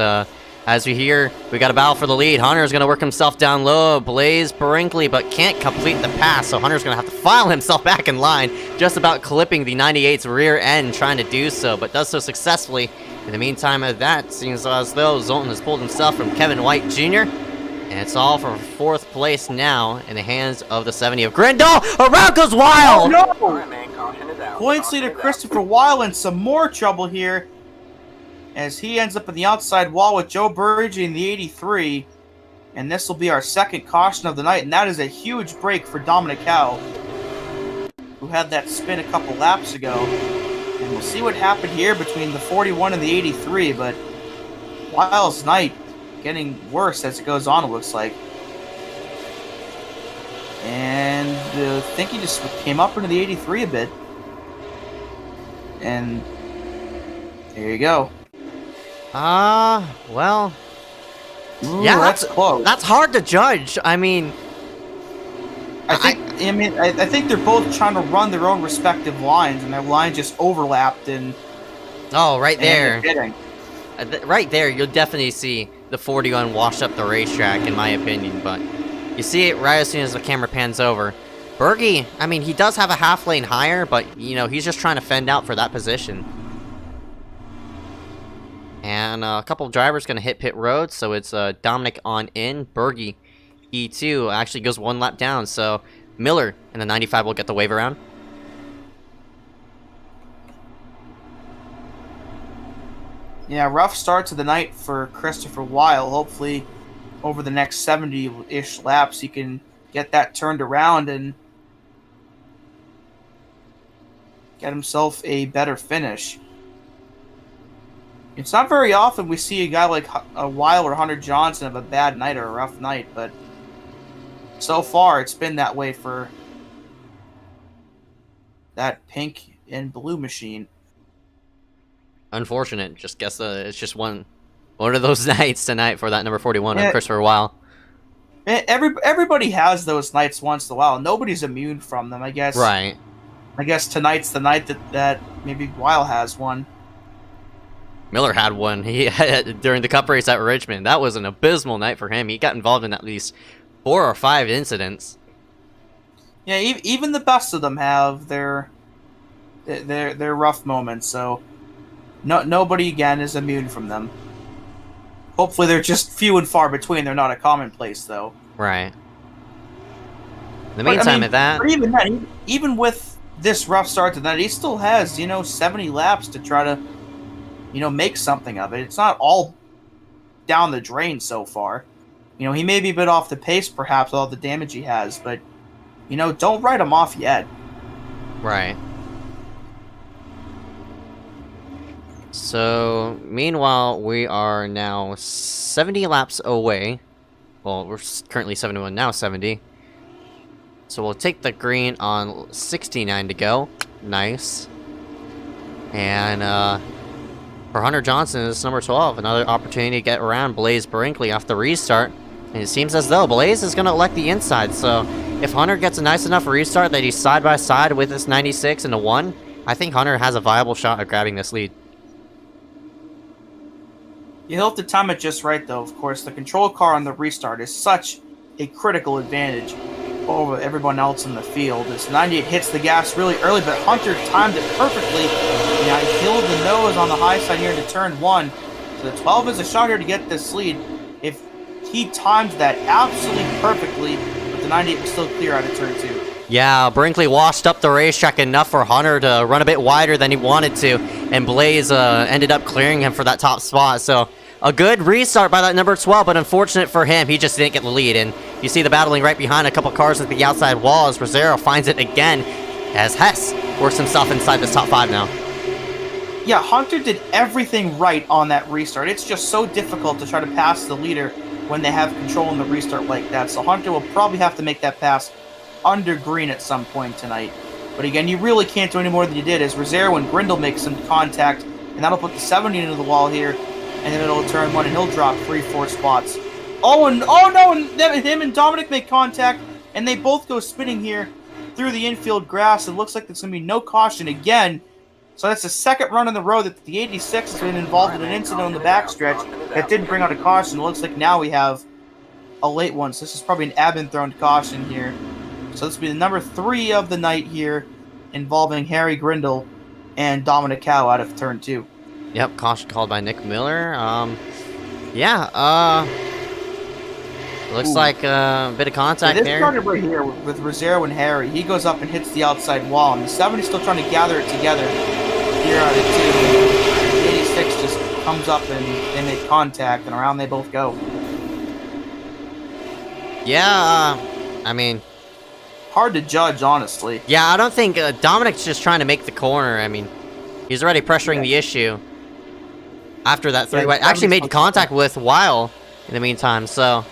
As we hear, we got a battle for the lead. Hunter's going to work himself down low. Blaze Brinkley, but can't complete the pass, so Hunter's going to have to file himself back in line, just about clipping the 98's rear end, trying to do so, but does so successfully. In the meantime of that, seems as though Zoltan has pulled himself from Kevin White Jr., and it's all for 4th place now in the hands of the 70 of Grindle. Around goes Wild! Oh, no! Points leader Christopher Weil in some more trouble here, as he ends up in the outside wall with Joe Burgee in the 83. And this will be our 2nd caution of the night, and that is a huge break for Dominic Howe, who had that spin a couple laps ago. And we'll see what happened here between the 41 and the 83, but Weil's night getting worse as it goes on, it looks like. And I think he just came up into the 83 a bit. And there you go. Well, Ooh, yeah, that's close. That's hard to judge. I mean, I think they're both trying to run their own respective lines, and their lines just overlapped. And right there, hitting. Right there, you'll definitely see the 41 wash up the racetrack, in my opinion. But you see it right as soon as the camera pans over. Berge, I mean, he does have a half lane higher, but you know he's just trying to fend out for that position. And a couple of drivers going to hit pit road, so it's Dominic on in. Berge, E2, actually goes 1 lap down, so Miller in the 95 will get the wave around. Yeah, rough start to the night for Christopher Weil. Hopefully, over the next 70-ish laps, he can get that turned around and get himself a better finish. It's not very often we see a guy like Weil or Hunter Johnson have a bad night or a rough night, but so far it's been that way for that pink and blue machine. Unfortunate. Just guess it's just one of those nights tonight for that number 41 of Christopher Weil. Everybody has those nights once in a while. Nobody's immune from them, I guess. Right. I guess tonight's the night that maybe Weil has one. Miller had one during the Cup race at Richmond. That was an abysmal night for him. He got involved in at least 4 or 5 incidents. Yeah, even the best of them have their rough moments. So Nobody again is immune from them. Hopefully, they're just few and far between. They're not a commonplace, though. Right. In the meantime, but even then, even with this rough start to that, he still has 70 laps to try to make something of it. It's not all down the drain so far. He may be a bit off the pace, perhaps, with all the damage he has, but don't write him off yet. Right. So, meanwhile, we are now 70 laps away. Well, we're currently 71, now 70. So we'll take the green on 69 to go. Nice. And, for Hunter Johnson, this is number 12. Another opportunity to get around Blaze Brinkley off the restart. And it seems as though Blaze is going to elect the inside. So, if Hunter gets a nice enough restart that he's side by side with this 96 and a 1, I think Hunter has a viable shot at grabbing this lead. You'll have to time it just right, though. Of course, the control car on the restart is such a critical advantage over everyone else in the field. As 98 hits the gas really early, but Hunter timed it perfectly. Now he killed the nose on the high side here into turn 1. So the 12 is a shot here to get this lead. If he timed that absolutely perfectly, but the 98 was still clear out of turn 2. Yeah, Brinkley washed up the racetrack enough for Hunter to run a bit wider than he wanted to, and Blaze ended up clearing him for that top spot. So a good restart by that number 12, but unfortunate for him, he just didn't get the lead. And you see the battling right behind a couple cars at the outside wall as Rosero finds it again, as Hess works himself inside this top 5 now. Yeah, Hunter did everything right on that restart. It's just so difficult to try to pass the leader when they have control in the restart like that. So Hunter will probably have to make that pass under green at some point tonight. But again, you really can't do any more than you did, as Rosero and Grindle make some contact, and that'll put the 70 into the wall here in the middle of turn 1, and he'll drop 3-4 spots. Oh no, and him and Dominic make contact, and they both go spinning here through the infield grass. It looks like there's going to be no caution again. So that's the second run in the row that the 86 has been involved in an incident on the backstretch that didn't bring out a caution. It looks like now we have a late one, so this is probably an Abin-thrown caution here. So this will be the number 3 of the night here, involving Harry Grindle and Dominic Cow out of turn 2. Yep, caution called by Nick Miller. Looks like a bit of contact there. This target right here with Rosero and Harry, he goes up and hits the outside wall, and the 70's still trying to gather it together here out of 2. The 86 just comes up and they make contact, and around they both go. Yeah, I mean, hard to judge, honestly. Yeah, I don't think Dominic's just trying to make the corner. I mean, he's already pressuring the issue after that 3-way. Actually made contact with Weil in the meantime, so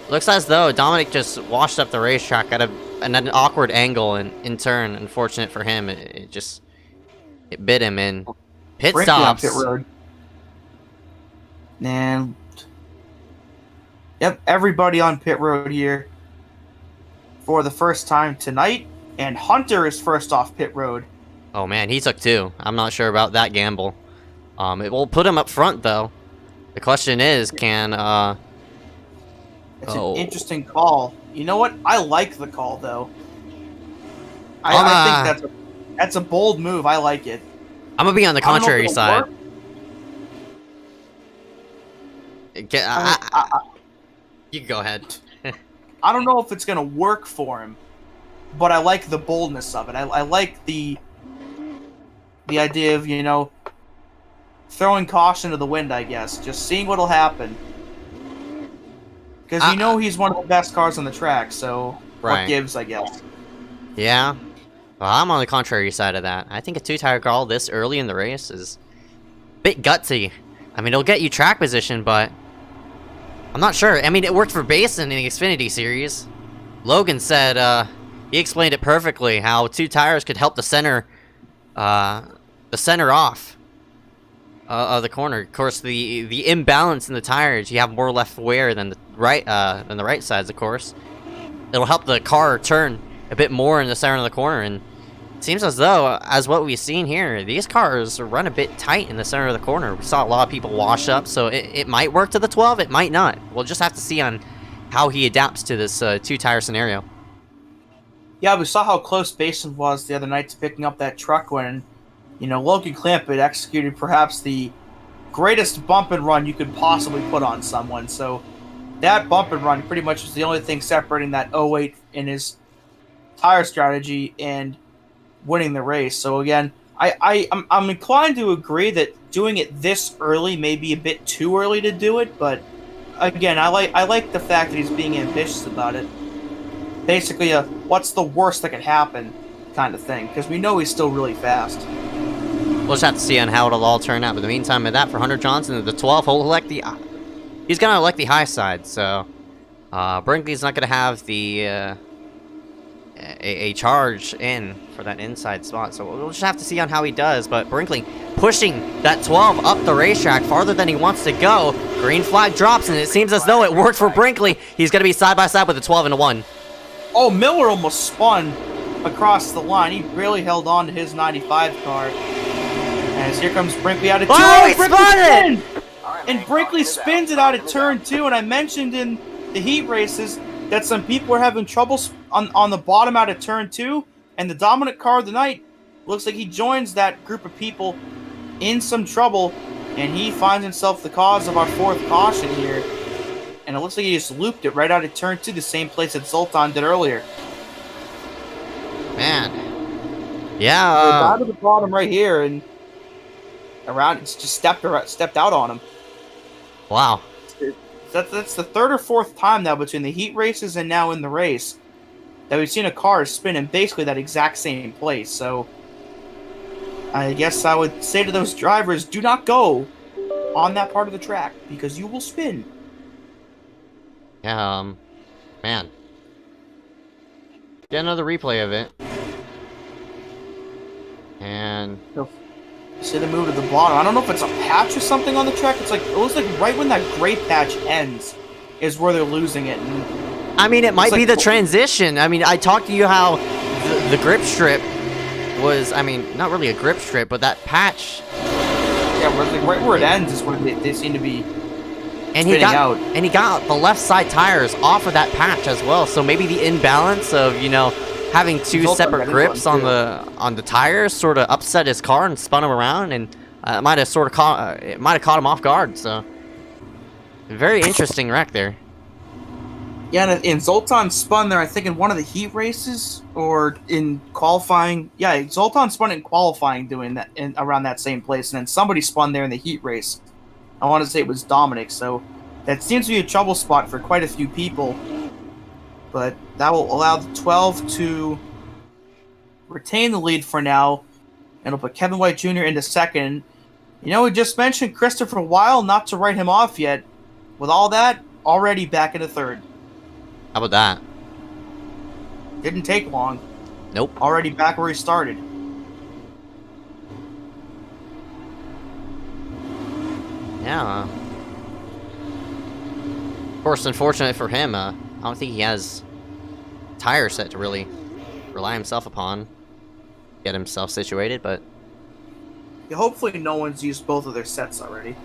looks as though Dominic just washed up the racetrack at an awkward angle and in turn. Unfortunate for him, it bit him in pit stops. Pit road. And yep, everybody on pit road here for the first time tonight, and Hunter is first off pit road. Oh man, he took 2. I'm not sure about that gamble. It will put him up front though. The question is, can It's an interesting call. You know what? I like the call though. I think that's a bold move. I like it. I'm gonna be on the contrary side. You can go ahead. I don't know if it's gonna work for him, but I like the boldness of it. I like the idea of throwing caution to the wind. I guess just seeing what'll happen, because he's one of the best cars on the track. So what gives? I guess. Yeah. Well, I'm on the contrary side of that. I think a 2-tire call this early in the race is a bit gutsy. I mean, it'll get you track position, but I'm not sure. I mean, it worked for Basin in the Xfinity series. Logan said, he explained it perfectly, how 2 tires could help the center off of the corner. Of course, the imbalance in the tires, you have more left wear than the right sides, of course. It'll help the car turn a bit more in the center of the corner, and it seems as though, as what we've seen here, these cars run a bit tight in the center of the corner. We saw a lot of people wash up, so it might work to the 12, it might not. We'll just have to see on how he adapts to this 2-tire scenario. Yeah, we saw how close Basin was the other night to picking up that truck win. Logan Clampett executed perhaps the greatest bump and run you could possibly put on someone. So that bump and run pretty much was the only thing separating that 08 in his tire strategy and winning the race. So again, I'm inclined to agree that doing it this early may be a bit too early to do it, but again, I like the fact that he's being ambitious about it. Basically, what's the worst that could happen kind of thing, because we know he's still really fast. We'll just have to see on how it'll all turn out. But in the meantime, with that, for Hunter Johnson, the 12, he's gonna elect the high side. So Brinkley's not gonna have the a charge in for that inside spot. So we'll just have to see on how he does. But Brinkley pushing that 12 up the racetrack farther than he wants to go. Green flag drops, and it seems as though it worked for Brinkley. He's gonna be side by side with the 12 and a 1. Oh, Miller almost spun across the line. He really held on to his 95 car. As here comes Brinkley out of 2. Oh, he spun it! And Brinkley spins it out of turn 2. And I mentioned in the heat races that some people were having trouble on the bottom out of turn 2. And the dominant car of the night looks like he joins that group of people in some trouble. And he finds himself the cause of our 4th caution here. And it looks like he just looped it right out of turn 2, the same place that Zoltan did earlier. Man. Yeah. Down to the bottom right here, and around it's just stepped out on him. Wow. That's the 3rd or 4th time now between the heat races and now in the race that we've seen a car spin in basically that exact same place. So I guess I would say to those drivers, do not go on that part of the track because you will spin. Yeah, man. Get another replay of it. And see the move to the bottom. I don't know if it's a patch or something on the track. It looks like right when that gray patch ends is where they're losing it. And I mean, it might be the transition. I mean, I talked to you how the grip strip was, I mean, not really a grip strip, but that patch. Yeah, right where it ends is where they seem to be. And he got the left side tires off of that patch as well. So maybe the imbalance of, having 2 separate grips on the tires sort of upset his car and spun him around, and it might have caught him off guard. So very interesting wreck there. Yeah, and Zoltan spun there, I think, in one of the heat races or in qualifying. Yeah, Zoltan spun in qualifying doing that around that same place, and then somebody spun there in the heat race. I want to say it was Dominic, so that seems to be a trouble spot for quite a few people. But that will allow the 12 to retain the lead for now, and it'll put Kevin White Jr. into 2nd. We just mentioned Christopher Weil, not to write him off yet. With all that, already back into 3rd. How about that? Didn't take long. Nope. Already back where he started. Yeah. Of course, unfortunate for him, I don't think he has tire set to really rely himself upon, get himself situated, but Yeah, hopefully no one's used both of their sets already.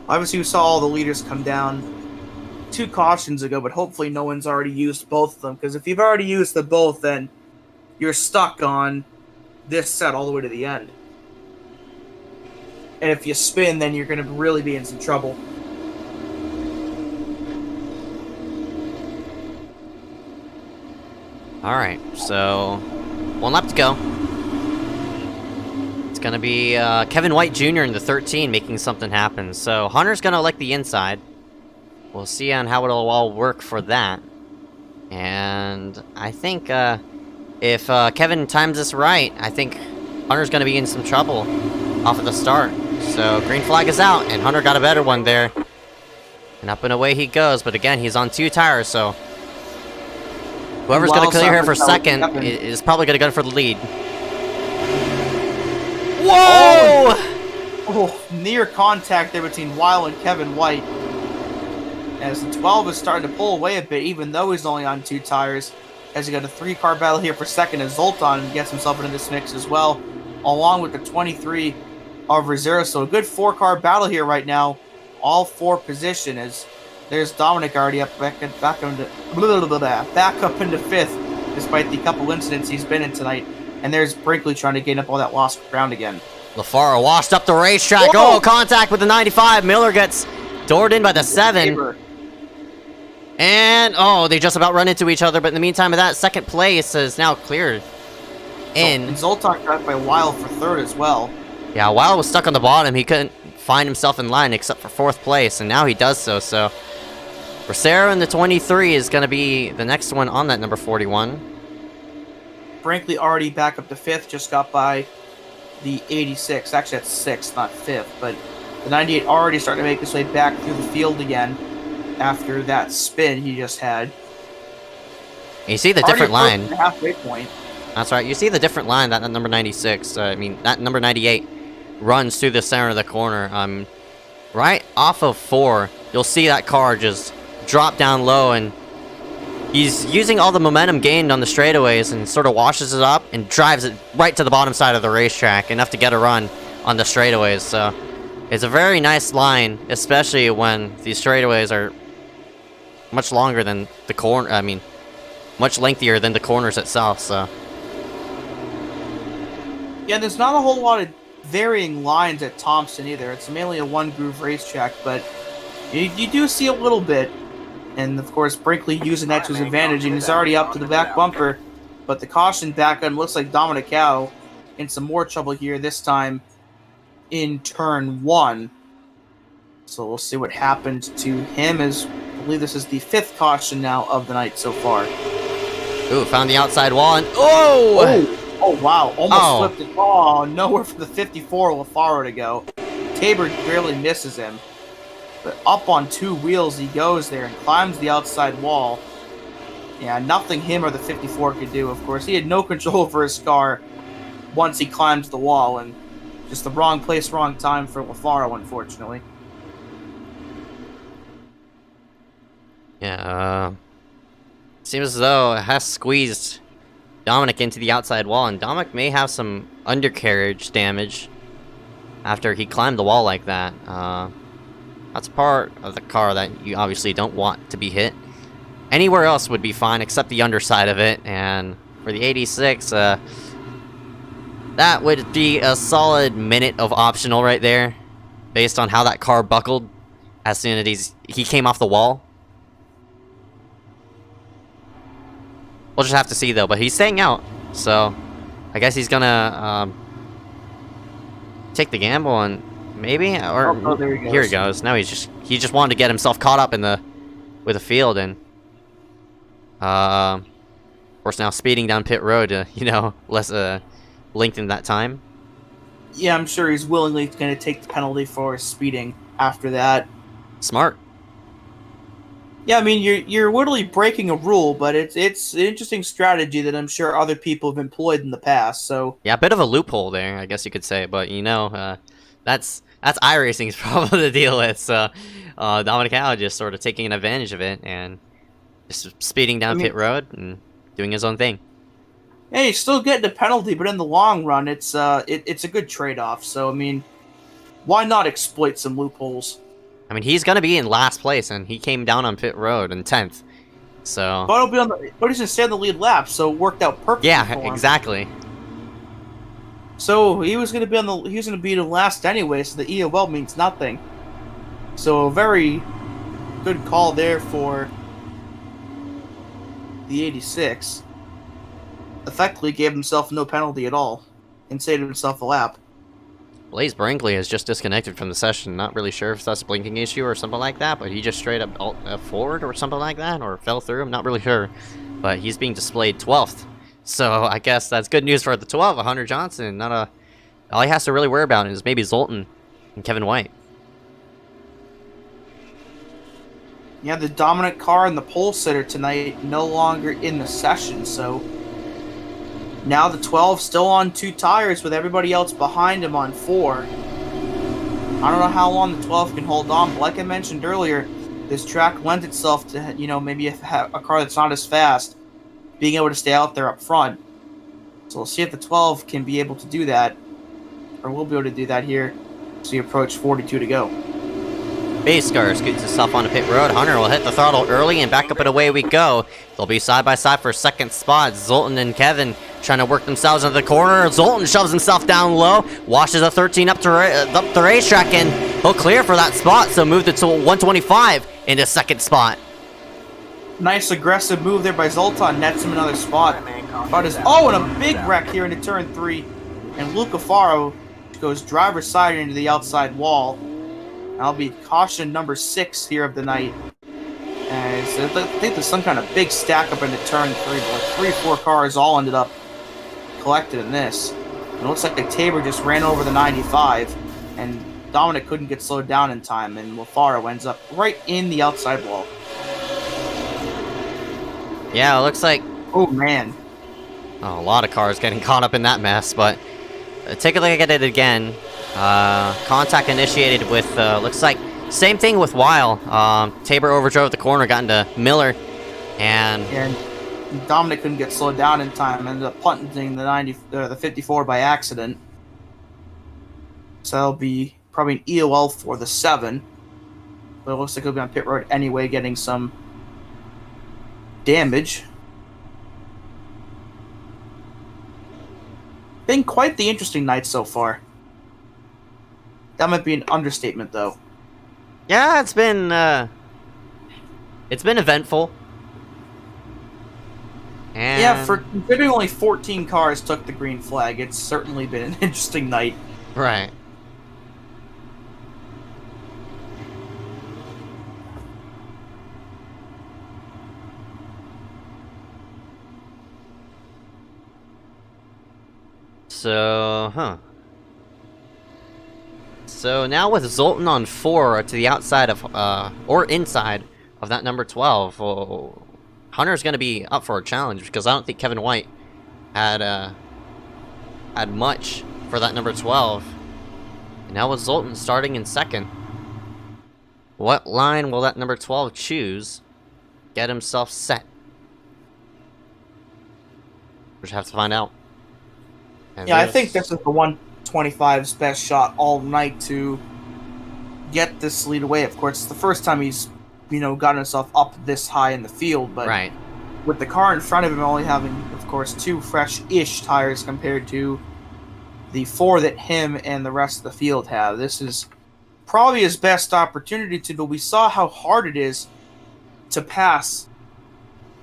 Obviously we saw all the leaders come down 2 cautions ago, but hopefully no one's already used both of them, because if you've already used them both, then you're stuck on this set all the way to the end. And if you spin, then you're going to really be in some trouble. Alright, so 1 lap to go. It's gonna be Kevin White Jr. in the 13 making something happen. So Hunter's gonna elect the inside. We'll see on how it'll all work for that. And I think if Kevin times this right, I think Hunter's gonna be in some trouble off of the start. So green flag is out, and Hunter got a better one there. And up and away he goes, but again, he's on 2 tires, so whoever's going to clear here for 2nd is probably going to go for the lead. Whoa! Oh, near contact there between Weil and Kevin White. As the 12 is starting to pull away a bit, even though he's only on 2 tires. As he got a 3-car battle here for 2nd, as Zoltan gets himself into this mix as well, along with the 23 of Reserve. So a good 4-car battle here right now. All 4 position, as there's Dominic already up back up into 5th, despite the couple incidents he's been in tonight. And there's Brinkley trying to gain up all that lost ground again. LaFaro washed up the racetrack. Whoa! Oh, contact with the 95. Miller gets doored in by the 7. And, oh, they just about run into each other. But in the meantime of that, second place is now cleared in. And Zoltan got by Weil for third as well. Yeah, Weil was stuck on the bottom. He couldn't find himself in line except for 4th place. And now he does so. So, Rosero in the 23 is going to be the next one on that number 41. Brinkley already back up to 5th. Just got by the 86. Actually, that's 6th, not 5th. But the 98 already starting to make his way back through the field again after that spin he just had. You see the different line. The halfway point. That's right. You see the different line that number 96, that number 98 runs through the center of the corner. Right off of 4, you'll see that car just drop down low, and he's using all the momentum gained on the straightaways and sort of washes it up and drives it right to the bottom side of the racetrack, enough to get a run on the straightaways. So it's a very nice line, especially when these straightaways are much longer than the corner. I mean, much lengthier than the corners itself. So yeah, there's not a whole lot of varying lines at Thompson either. It's mainly a one-groove racetrack, but you do see a little bit. And, of course, Brinkley using that to his advantage, and he's already up to the back bumper. But the caution back on looks like Dominic Howe in some more trouble here, this time in turn 1. So we'll see what happens to him, as I believe this is the 5th caution now of the night so far. Ooh, found the outside wall, and oh! Oh, wow. Almost flipped it. Oh, nowhere for the 54 LaFaro to go. Tabor barely misses him. But up on 2 wheels he goes there and climbs the outside wall. Yeah, nothing him or the 54 could do, of course. He had no control over his car once he climbs the wall, and just the wrong place, wrong time for LaFaro, unfortunately. Yeah, seems as though Hess squeezed Dominic into the outside wall, and Dominic may have some undercarriage damage after he climbed the wall like that. That's part of the car that you obviously don't want to be hit. Anywhere else would be fine except the underside of it, and for the 86, that would be a solid minute of optional right there, based on how that car buckled as soon as he came off the wall. We'll just have to see though, but he's staying out, so I guess he's gonna take the gamble and maybe, or there he goes. Here he goes. Now he just wanted to get himself caught up with the field, and of course now speeding down pit road to less lengthen that time. Yeah, I'm sure he's willingly going to take the penalty for speeding after that. Smart. Yeah, I mean, you're literally breaking a rule, but it's an interesting strategy that I'm sure other people have employed in the past. So yeah, a bit of a loophole there, I guess you could say, but that's iRacing's problem to deal with. So Dominic Howe just sort of taking advantage of it and just speeding down pit road and doing his own thing. Yeah, he's still getting a penalty, but in the long run, it's a good trade-off. So I mean, why not exploit some loopholes? I mean, he's gonna be in last place, and he came down on pit road in 10th. So, but he's gonna stay on the lead lap, so it worked out perfectly. Yeah, for him. exactly. So he was gonna be the last anyway, so the EOL means nothing. So a very good call there for the 86. Effectively gave himself no penalty at all and saved himself a lap. Blaze Brinkley is just disconnected from the session. Not really sure if that's a blinking issue or something like that, but he just straight up forward or something like that, or fell through. I'm not really sure, but he's being displayed 12th. So I guess that's good news for the 12, Hunter Johnson. All he has to really worry about is maybe Zoltan and Kevin White. Yeah, the dominant car and the pole sitter tonight no longer in the session, so now the 12 still on 2 tires with everybody else behind him on 4. I don't know how long the 12 can hold on, but like I mentioned earlier, this track lends itself to, maybe a car that's not as fast being able to stay out there up front. So we'll see if the 12 can be able to do that, or will be able to do that here as we approach 42 to go. iSCAR scoots himself onto pit road. Hunter will hit the throttle early and back up and away we go. They'll be side by side for second spot. Zoltan and Kevin trying to work themselves into the corner. Zoltan shoves himself down low, washes a 13 up the racetrack, and he'll clear for that spot, so moved it to 125 into second spot. Nice aggressive move there by Zoltan, nets him another spot. But and a big wreck here into turn 3, and Luca Faro goes driver's side into the outside wall. That'll be caution number 6 here of the night. And I think there's some kind of big stack up into turn 3, but like 3 or 4 cars all ended up collected in this. And it looks like the Tabor just ran over the 95, and Dominic couldn't get slowed down in time, and Lafaro ends up right in the outside wall. Yeah, it looks like... Oh, man. Oh, a lot of cars getting caught up in that mess, but take a look at it again. Contact initiated with, looks like, same thing with Weil. Tabor overdrove the corner, got into Miller, and Dominic couldn't get slowed down in time, ended up punting the 54 by accident. So that'll be probably an EOL for the 7. But it looks like he'll be on pit road anyway, getting some damage. Been quite the interesting night so far. That might be an understatement, though. Yeah, it's been eventful. And yeah, for considering only 14 cars took the green flag, it's certainly been an interesting night. Right. So, So now with Zoltan on 4 to the outside of, or inside of that number 12, well, Hunter's going to be up for a challenge, because I don't think Kevin White had much for that number 12. And now with Zoltan starting in second, what line will that number 12 choose? Get himself set. We just have to find out. And yeah, I think this is the 125's best shot all night to get this lead away. Of course, it's the first time he's, gotten himself up this high in the field, but right. With the car in front of him only having, of course, 2 fresh-ish tires compared to the 4 that him and the rest of the field have. This is probably his best opportunity to, but we saw how hard it is to pass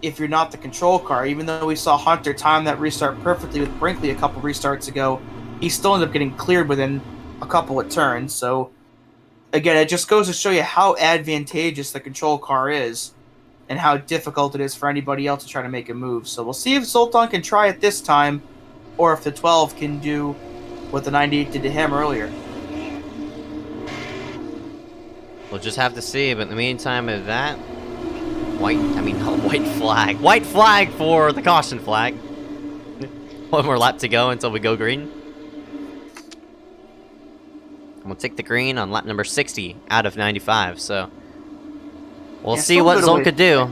if you're not the control car. Even though we saw Hunter time that restart perfectly with Brinkley a couple restarts ago, he still ended up getting cleared within a couple of turns. So, again, it just goes to show you how advantageous the control car is and how difficult it is for anybody else to try to make a move. So we'll see if Zoltan can try it this time, or if the 12 can do what the 98 did to him earlier. We'll just have to see, but in the meantime of that, white flag. White flag for the caution flag. One more lap to go until we go green. And we'll take the green on lap number 60 out of 95, so we'll see what Zoltan could do.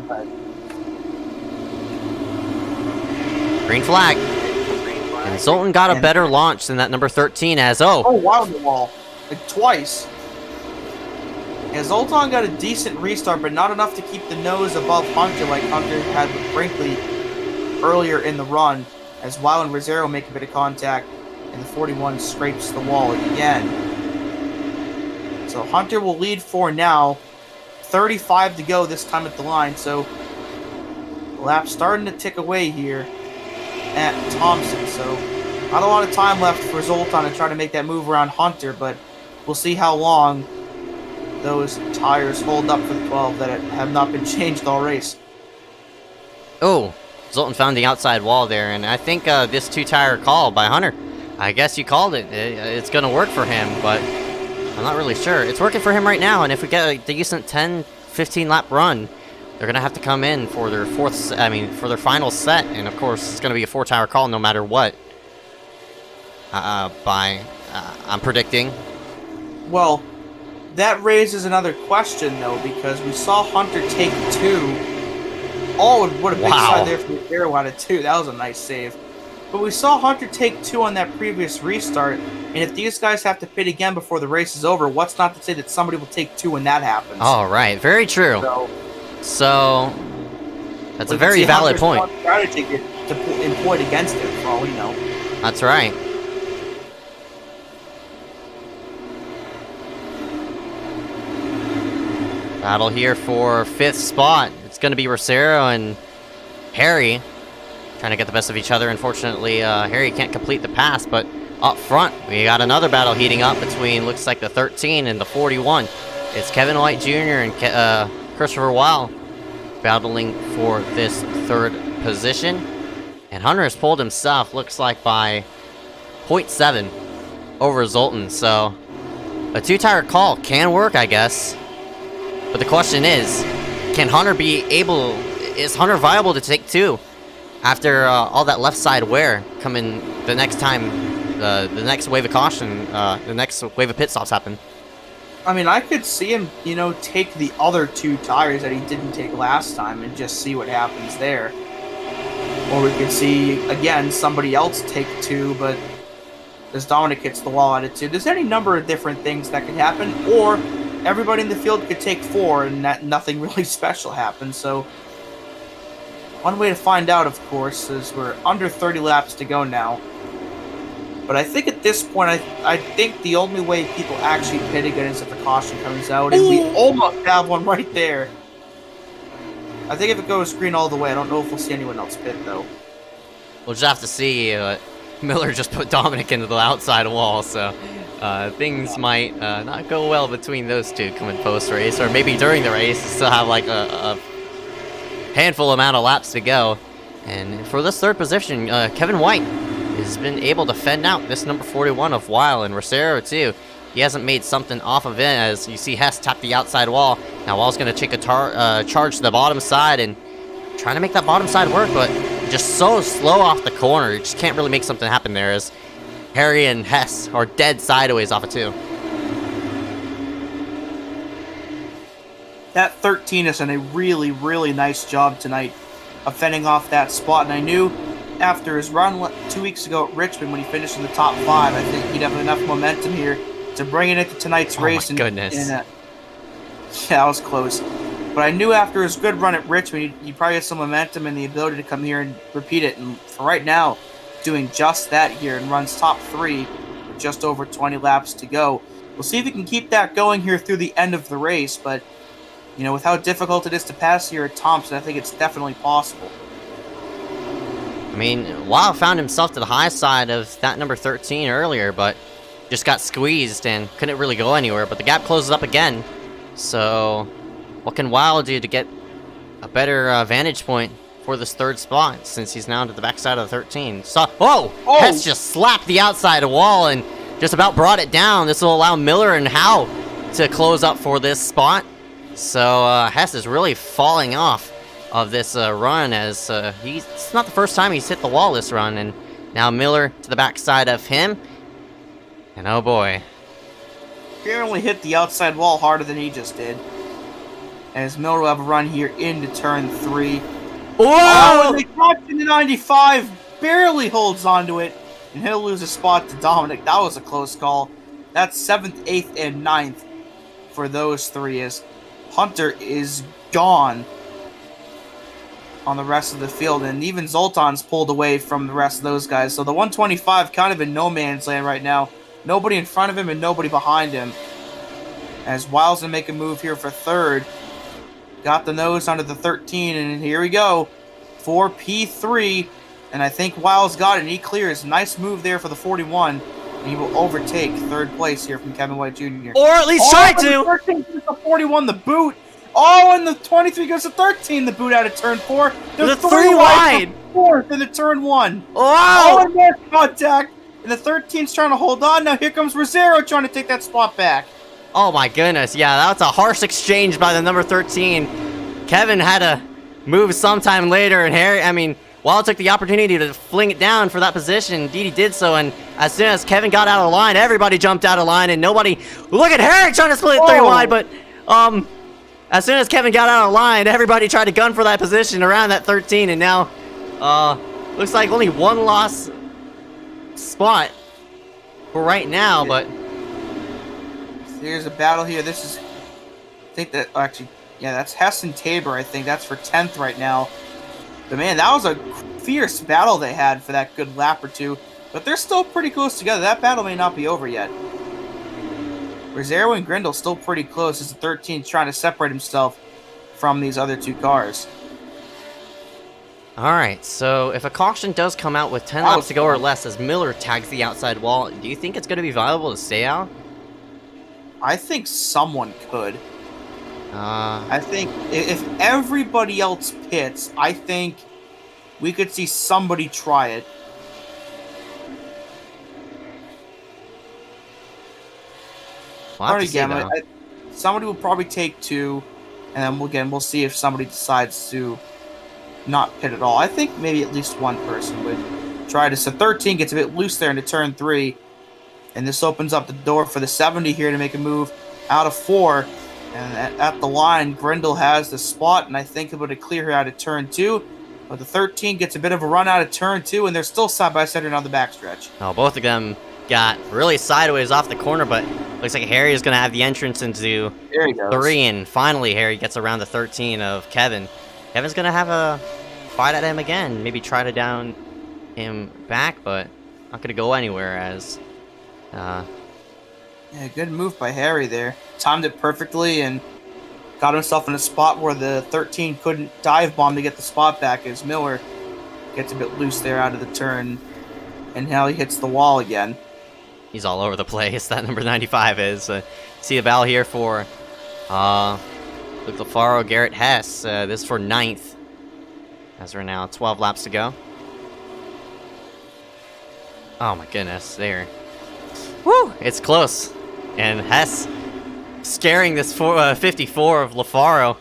Green flag. And Zoltan got a better launch than that number 13 as, Oh, wow, the wall. Like, twice. Yeah, Zoltan got a decent restart, but not enough to keep the nose above Hunter like Hunter had with Brinkley earlier in the run, as Weil and Rosero make a bit of contact, and the 41 scrapes the wall again. So Hunter will lead for now. 35 to go this time at the line, so the lap's starting to tick away here at Thompson. So not a lot of time left for Zoltan to try to make that move around Hunter, but we'll see how long those tires hold up for the 12 that have not been changed all race. Oh, Zoltan found the outside wall there, and I think this 2-tire call by Hunter, I guess you called it. It's going to work for him, but I'm not really sure. It's working for him right now, and if we get a decent 10-15 lap run, they're going to have to come in for their for their final set, and of course, it's going to be a 4-tire call no matter what. I'm predicting. Well, that raises another question, though, because we saw Hunter take 2. Oh, what a big side there from the arrow out of 2. That was a nice save. But we saw Hunter take 2 on that previous restart, and if these guys have to pit again before the race is over, what's not to say that somebody will take 2 when that happens? All right, very true. So that's a very valid point. Strategy. employed against him, for all we know. That's right. Battle here for 5th spot. It's going to be Rosero and Harry trying to get the best of each other. Unfortunately, Harry can't complete the pass, but up front, we got another battle heating up between, looks like, the 13 and the 41. It's Kevin White Jr. and Christopher Weil battling for this 3rd position. And Hunter has pulled himself, looks like, by 0.7 over Zoltan. So, a 2-tire call can work, I guess. But the question is, can Hunter is Hunter viable to take 2 after all that left side wear coming the next time, the next wave of caution, the next wave of pit stops happen? I mean, I could see him, take the other 2 tires that he didn't take last time and just see what happens there. Or we could see, again, somebody else take 2, but as Dominic hits the wall at it 2. There's any number of different things that could happen, or everybody in the field could take 4 and nothing really special happens. So one way to find out, of course, is we're under 30 laps to go now. But I think at this point, I think the only way people actually pit again is if the caution comes out, and we almost have one right there. I think if it goes green all the way, I don't know if we'll see anyone else pit, though. We'll just have to see. Miller just put Dominic into the outside wall, so things might not go well between those two coming post-race, or maybe during the race, still have like a handful amount of laps to go. And for this 3rd position, Kevin White has been able to fend out this number 41 of Weil, and Rosero too. He hasn't made something off of it, as you see Hess tap the outside wall. Now Wall's going to take a charge to the bottom side and trying to make that bottom side work, but just so slow off the corner. You just can't really make something happen there, as Harry and Hess are dead sideways off of 2. That 13 has done a really, really nice job tonight of fending off that spot, and I knew after his run 2 weeks ago at Richmond when he finished in the top 5, I think he'd have enough momentum here to bring it into tonight's race. Oh my goodness. Yeah, that was close. But I knew after his good run at Richmond, he probably had some momentum and the ability to come here and repeat it. And for right now, doing just that here and runs top 3 with just over 20 laps to go. We'll see if he can keep that going here through the end of the race. But, with how difficult it is to pass here at Thompson, I think it's definitely possible. I mean, Weil found himself to the high side of that number 13 earlier, but just got squeezed and couldn't really go anywhere. But the gap closes up again. So what can Weil do to get a better vantage point for this 3rd spot, since he's now to the backside of the 13? So, whoa! Oh! Hess just slapped the outside wall and just about brought it down. This will allow Miller and Howe to close up for this spot. So Hess is really falling off of this run, as it's not the first time he's hit the wall this run, and now Miller to the backside of him, and oh boy. Apparently hit the outside wall harder than he just did. As Miller will have a run here into turn 3. Whoa! Oh, and they dropped into 95, barely holds onto it, and he'll lose a spot to Dominic. That was a close call. That's 7th, 8th, and 9th for those 3, as Hunter is gone on the rest of the field, and even Zoltan's pulled away from the rest of those guys. So the 125 kind of in no man's land right now. Nobody in front of him and nobody behind him. As Weil's going to make a move here for 3rd. Got the nose under the 13, and here we go. 4 P3, and I think Weil's got it, and he clears. Nice move there for the 41, and he will overtake 3rd place here from Kevin White Jr. Or at least try to! The 13 gives the 41 the boot. Oh, and the 23 goes to 13, the boot out of turn 4. They're 3 wide! 4th in the turn 1. Wow! Oh, and there's contact. And the 13's trying to hold on. Now here comes Rosero trying to take that spot back. Oh my goodness, yeah, that was a harsh exchange by the number 13. Kevin had to move sometime later, and Weil took the opportunity to fling it down for that position. Indeed, he did so, and as soon as Kevin got out of line, everybody jumped out of line, and nobody... Look at Harry trying to split it 3 wide, but, as soon as Kevin got out of line, everybody tried to gun for that position around that 13, and now, looks like only 1 loss spot for right now, but... There's a battle here. This is... I think that... Actually, yeah, that's Hess and Tabor, I think. That's for 10th right now. But man, that was a fierce battle they had for that good lap or two, but they're still pretty close together. That battle may not be over yet. Rosero and Grindle still pretty close as the 13's trying to separate himself from these other two cars. Alright, so if a caution does come out with 10 laps to go or less as Miller tags the outside wall, do you think it's going to be viable to stay out? I think someone could. Uh, I think if everybody else pits, I think we could see somebody try it. we'll have to see, though. Somebody will probably take 2, and then we'll see if somebody decides to not pit at all. I think maybe at least one person would try to. So 13 gets a bit loose there into turn 3, and this opens up the door for the 70 here to make a move out of 4. And at the line, Grindle has the spot, and I think able to clear her out of turn 2. But the 13 gets a bit of a run out of turn 2, and they're still side by side around the backstretch. Oh, both of them got really sideways off the corner, but looks like Harry is going to have the entrance into 3, and finally Harry gets around the 13 of Kevin. Kevin's going to have a fight at him again, maybe try to down him back, but not going to go anywhere as... Yeah, good move by Harry there. Timed it perfectly and got himself in a spot where the 13 couldn't dive bomb to get the spot back as Miller gets a bit loose there out of the turn, and now he hits the wall again. He's all over the place, that number 95 is. See a battle here for Luke Lafaro, Garrett Hess. This for 9th, as we're now 12 laps to go. Oh my goodness, there. Woo! It's close. And Hess scaring this 54 of Lafaro.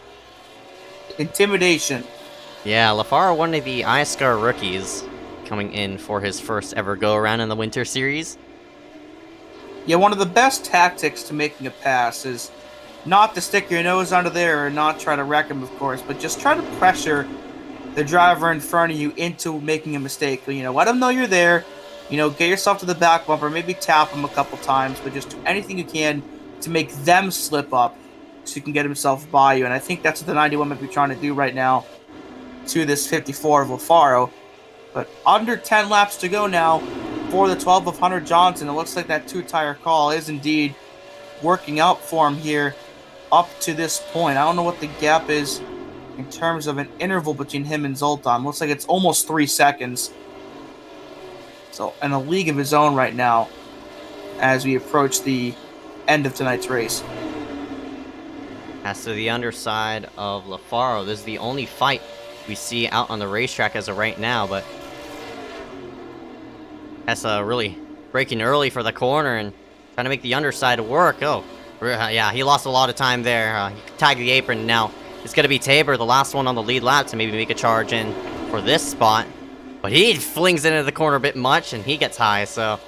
Intimidation. Yeah, Lafaro, one of the iSCAR rookies, coming in for his first ever go-around in the Winter Series. Yeah, one of the best tactics to making a pass is not to stick your nose under there or not try to wreck him, of course, but just try to pressure the driver in front of you into making a mistake. You know, let them know you're there. You know, get yourself to the back bumper, maybe tap him a couple times, but just do anything you can to make them slip up so you can get himself by you. And I think that's what the 91 might be trying to do right now to this 54 of Lafaro. But under 10 laps to go now for the 12 of Hunter Johnson. It looks like that 2-tire call is indeed working out for him here up to this point. I don't know what the gap is in terms of an interval between him and Zoltan. Looks like it's almost 3 seconds. So, in a league of his own right now as we approach the end of tonight's race. As to the underside of Lafaro, this is the only fight we see out on the racetrack as of right now, but that's really braking early for the corner and trying to make the underside work. Oh, yeah, he lost a lot of time there. He tagged the apron. Now it's going to be Tabor, the last one on the lead lap, to maybe make a charge in for this spot. But he flings it into the corner a bit much, and he gets high, so...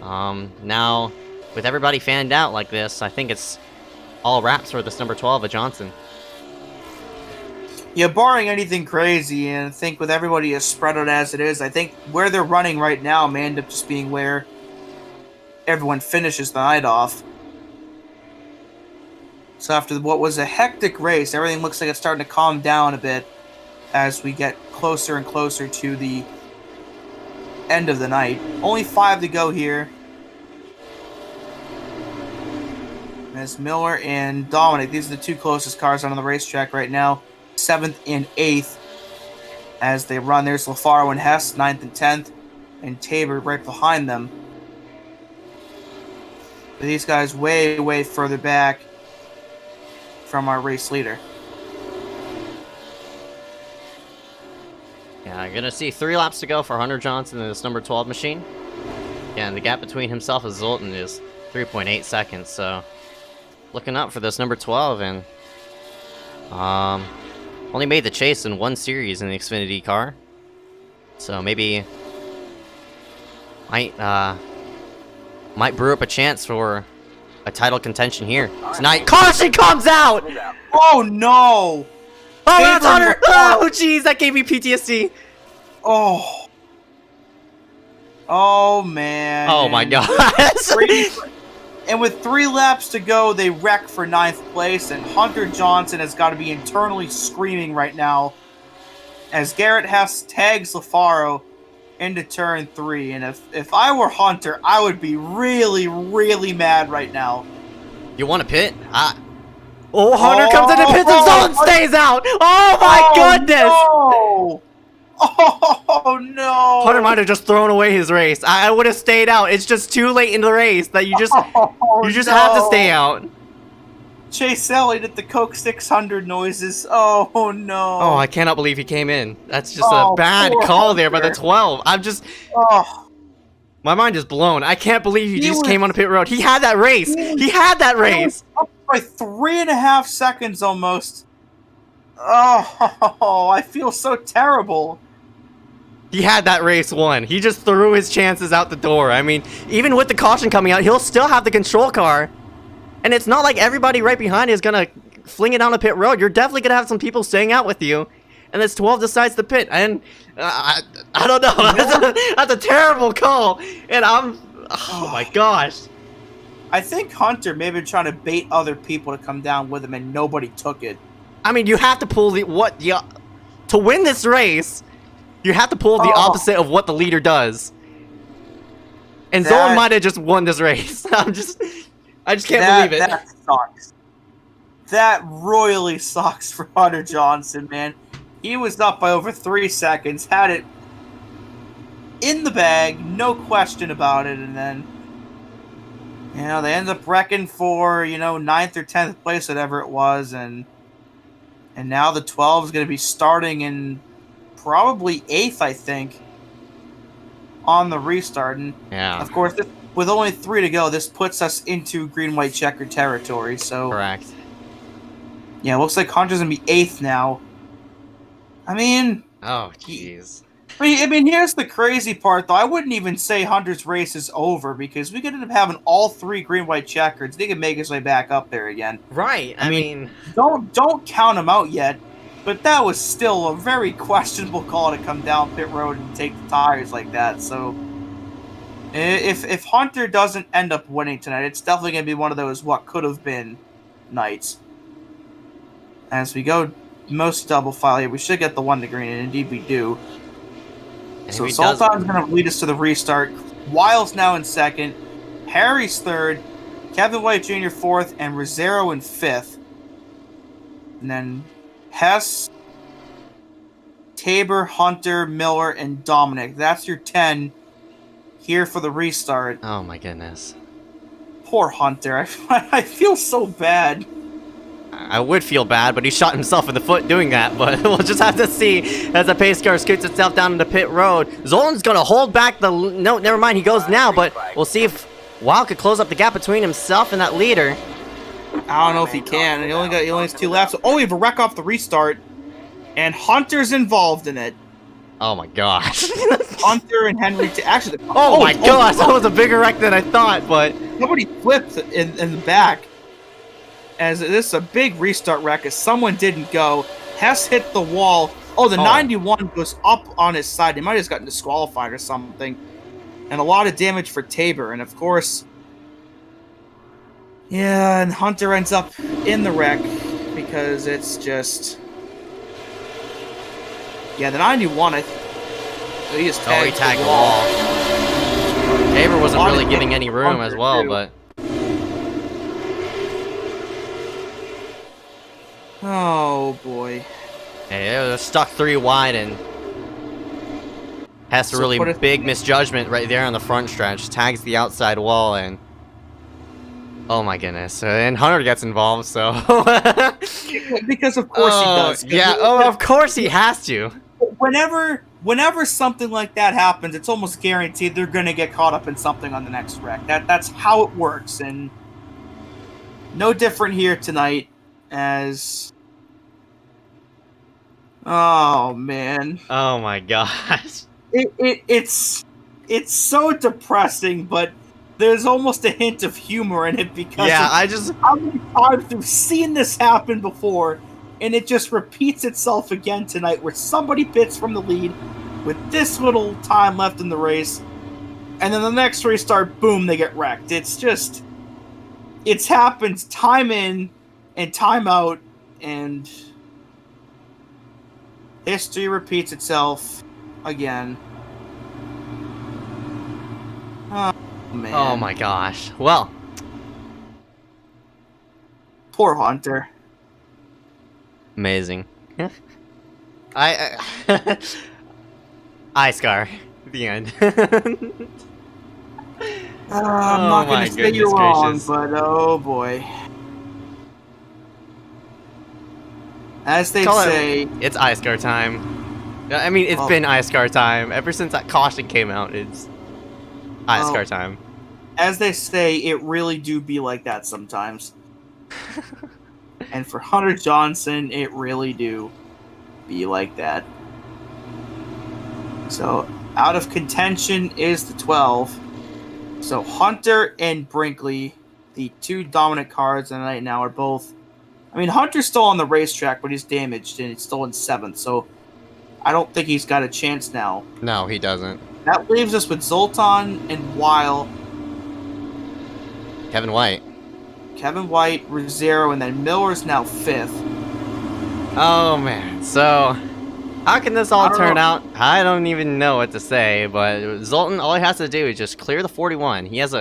now, with everybody fanned out like this, I think it's all wraps for this number 12 of Johnson. Yeah, barring anything crazy, and I think with everybody as spread out as it is, I think where they're running right now may end up just being where everyone finishes the night off. So after what was a hectic race, everything looks like it's starting to calm down a bit as we get closer and closer to the end of the night. Only 5 to go here. As Miller and Dominic, these are the 2 closest cars on the racetrack right now. 7th and 8th as they run. There's Lafaro and Hess, 9th and 10th, and Tabor right behind them. But these guys way, way further back from our race leader. Yeah, I'm gonna see 3 laps to go for Hunter Johnson in this number 12 machine. Yeah, and the gap between himself and Zoltan is 3.8 seconds, so looking up for this number 12, and only made the chase in 1 series in the Xfinity car, so maybe might brew up a chance for a title contention here tonight. Caution comes out! Oh no! Oh, that's Hunter! Oh, jeez, that gave me PTSD. Oh. Oh, man. Oh, my God. And with 3 laps to go, they wreck for 9th place, and Hunter Johnson has got to be internally screaming right now as Garrett Hess tags LaFaro into turn 3. And if I were Hunter, I would be really, really mad right now. You want to pit? Oh, Hunter comes in the pits and Zoltan stays out! Oh my goodness! No! Oh no! Hunter might have just thrown away his race. I would have stayed out. It's just too late in the race that you just have to stay out. Chase Elliott at the Coke 600 noises. Oh no! Oh, I cannot believe he came in. That's just a bad call there by the 12. I'm just... Oh. My mind is blown. I can't believe he just came on the pit road. He had that race. He had that race. Up by 3.5 seconds almost. Oh, I feel so terrible. He had that race won. He just threw his chances out the door. I mean, even with the caution coming out, he'll still have the control car. And it's not like everybody right behind is going to fling it down the pit road. You're definitely going to have some people staying out with you. And this 12 decides to pit. And I don't know. That's a terrible call. And oh my gosh. I think Hunter may have been trying to bait other people to come down with him, and nobody took it. I mean, you have to pull to win this race, you have to pull the opposite of what the leader does. And Zoltan might have just won this race. I just can't believe it. That sucks. That royally sucks for Hunter Johnson, man. He was up by over 3 seconds, had it in the bag, no question about it, and then, they ended up wrecking for, 9th or 10th place, whatever it was, and now the 12 is going to be starting in probably 8th, I think, on the restart. And yeah. Of course, with only 3 to go, this puts us into green-white checker territory. So correct. Yeah, it looks like Hunter's going to be 8th now. I mean... Oh, jeez. I mean, here's the crazy part, though. I wouldn't even say Hunter's race is over, because we could end up having all 3 green-white checkers. They could make his way back up there again. Right. I mean... Don't count him out yet, but that was still a very questionable call to come down pit road and take the tires like that. So, if Hunter doesn't end up winning tonight, it's definitely going to be one of those what could have been nights. As we go most double file here, we should get the 1 to green, and indeed we do. So Sultan's going to lead us to the restart. Wiles now in 2nd. Harry's 3rd. Kevin White Jr. 4th. And Rosero in 5th. And then Hess, Tabor, Hunter, Miller, and Dominic. That's your 10 here for the restart. Oh my goodness. Poor Hunter. I feel so bad. I would feel bad, but he shot himself in the foot doing that. But we'll just have to see as the pace car scoots itself down into pit road. Zoltan's going to hold back the... No, never mind. He goes now, but we'll see if Wild could close up the gap between himself and that leader. I don't know if he can. He only has 2 laps. Oh, we have a wreck off the restart. And Hunter's involved in it. Oh my gosh. Hunter and Henry... Actually, oh my gosh. That was a bigger wreck than I thought, but... Somebody flipped in the back. As this is a big restart wreck, as someone didn't go. Hess hit the wall. Oh, the 91 goes up on his side. He might have just gotten disqualified or something. And a lot of damage for Tabor. And of course... Yeah, and Hunter ends up in the wreck because it's just... Yeah, the 91, he just tagged, he tagged the wall. Tabor wasn't really giving any room as well, but... Oh, boy. Hey, they're stuck 3 wide, and has a really big misjudgment right there on the front stretch. Tags the outside wall, and oh my goodness. And Hunter gets involved, so... Because of course he does. Yeah, of course he has to. Whenever something like that happens, it's almost guaranteed they're going to get caught up in something on the next wreck. That's how it works, and no different here tonight, as... Oh, man. Oh my gosh. It's so depressing, but there's almost a hint of humor in it because how many times we've seen this happen before, and it just repeats itself again tonight, where somebody pits from the lead with this little time left in the race, and then the next restart, boom, they get wrecked. It's happened time in and time out, and History repeats itself again. Oh, man. Oh my gosh. Well, Poor Hunter. amazing. I iSCAR. The end. I'm Oh not my going to say you're goodness wrong, gracious. but oh boy. As they Call say, it's iSCAR time. I mean, it's well, been iSCAR time. Ever since that caution came out, it's iSCAR well, time. as they say, it really do be like that sometimes. And for Hunter Johnson, it really do be like that. So, out of contention is the 12. So, Hunter and Brinkley, the two dominant cars tonight now, are both. I mean, Hunter's still on the racetrack, but he's damaged and he's still in 7th. So, I don't think he's got a chance now. No, he doesn't. That leaves us with Zoltan and Weil, Kevin White. Kevin White, Rosero, and then Miller's now 5th. Oh man. So, how can this all I don't turn know. out? I don't even know what to say. But Zoltan, all he has to do is just clear the 41. He has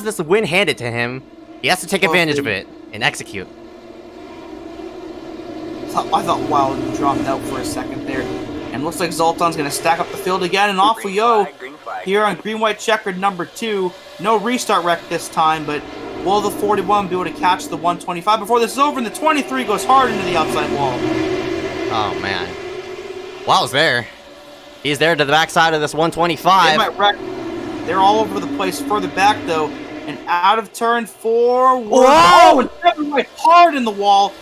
this win handed to him. He has to take advantage of it and execute. I thought Weil dropped out for a second there. And looks like Zoltan's going to stack up the field again, and off we go here on green-white checkered number 2. No restart wreck this time, but will the 41 be able to catch the 125 before this is over? And the 23 goes hard into the outside wall. Oh man. Wow's there. He's there to the backside of this They 125. might wreck. They're all over the place further back, though. And out of turn 4. Whoa! Oh, and Kevin White hard in the wall.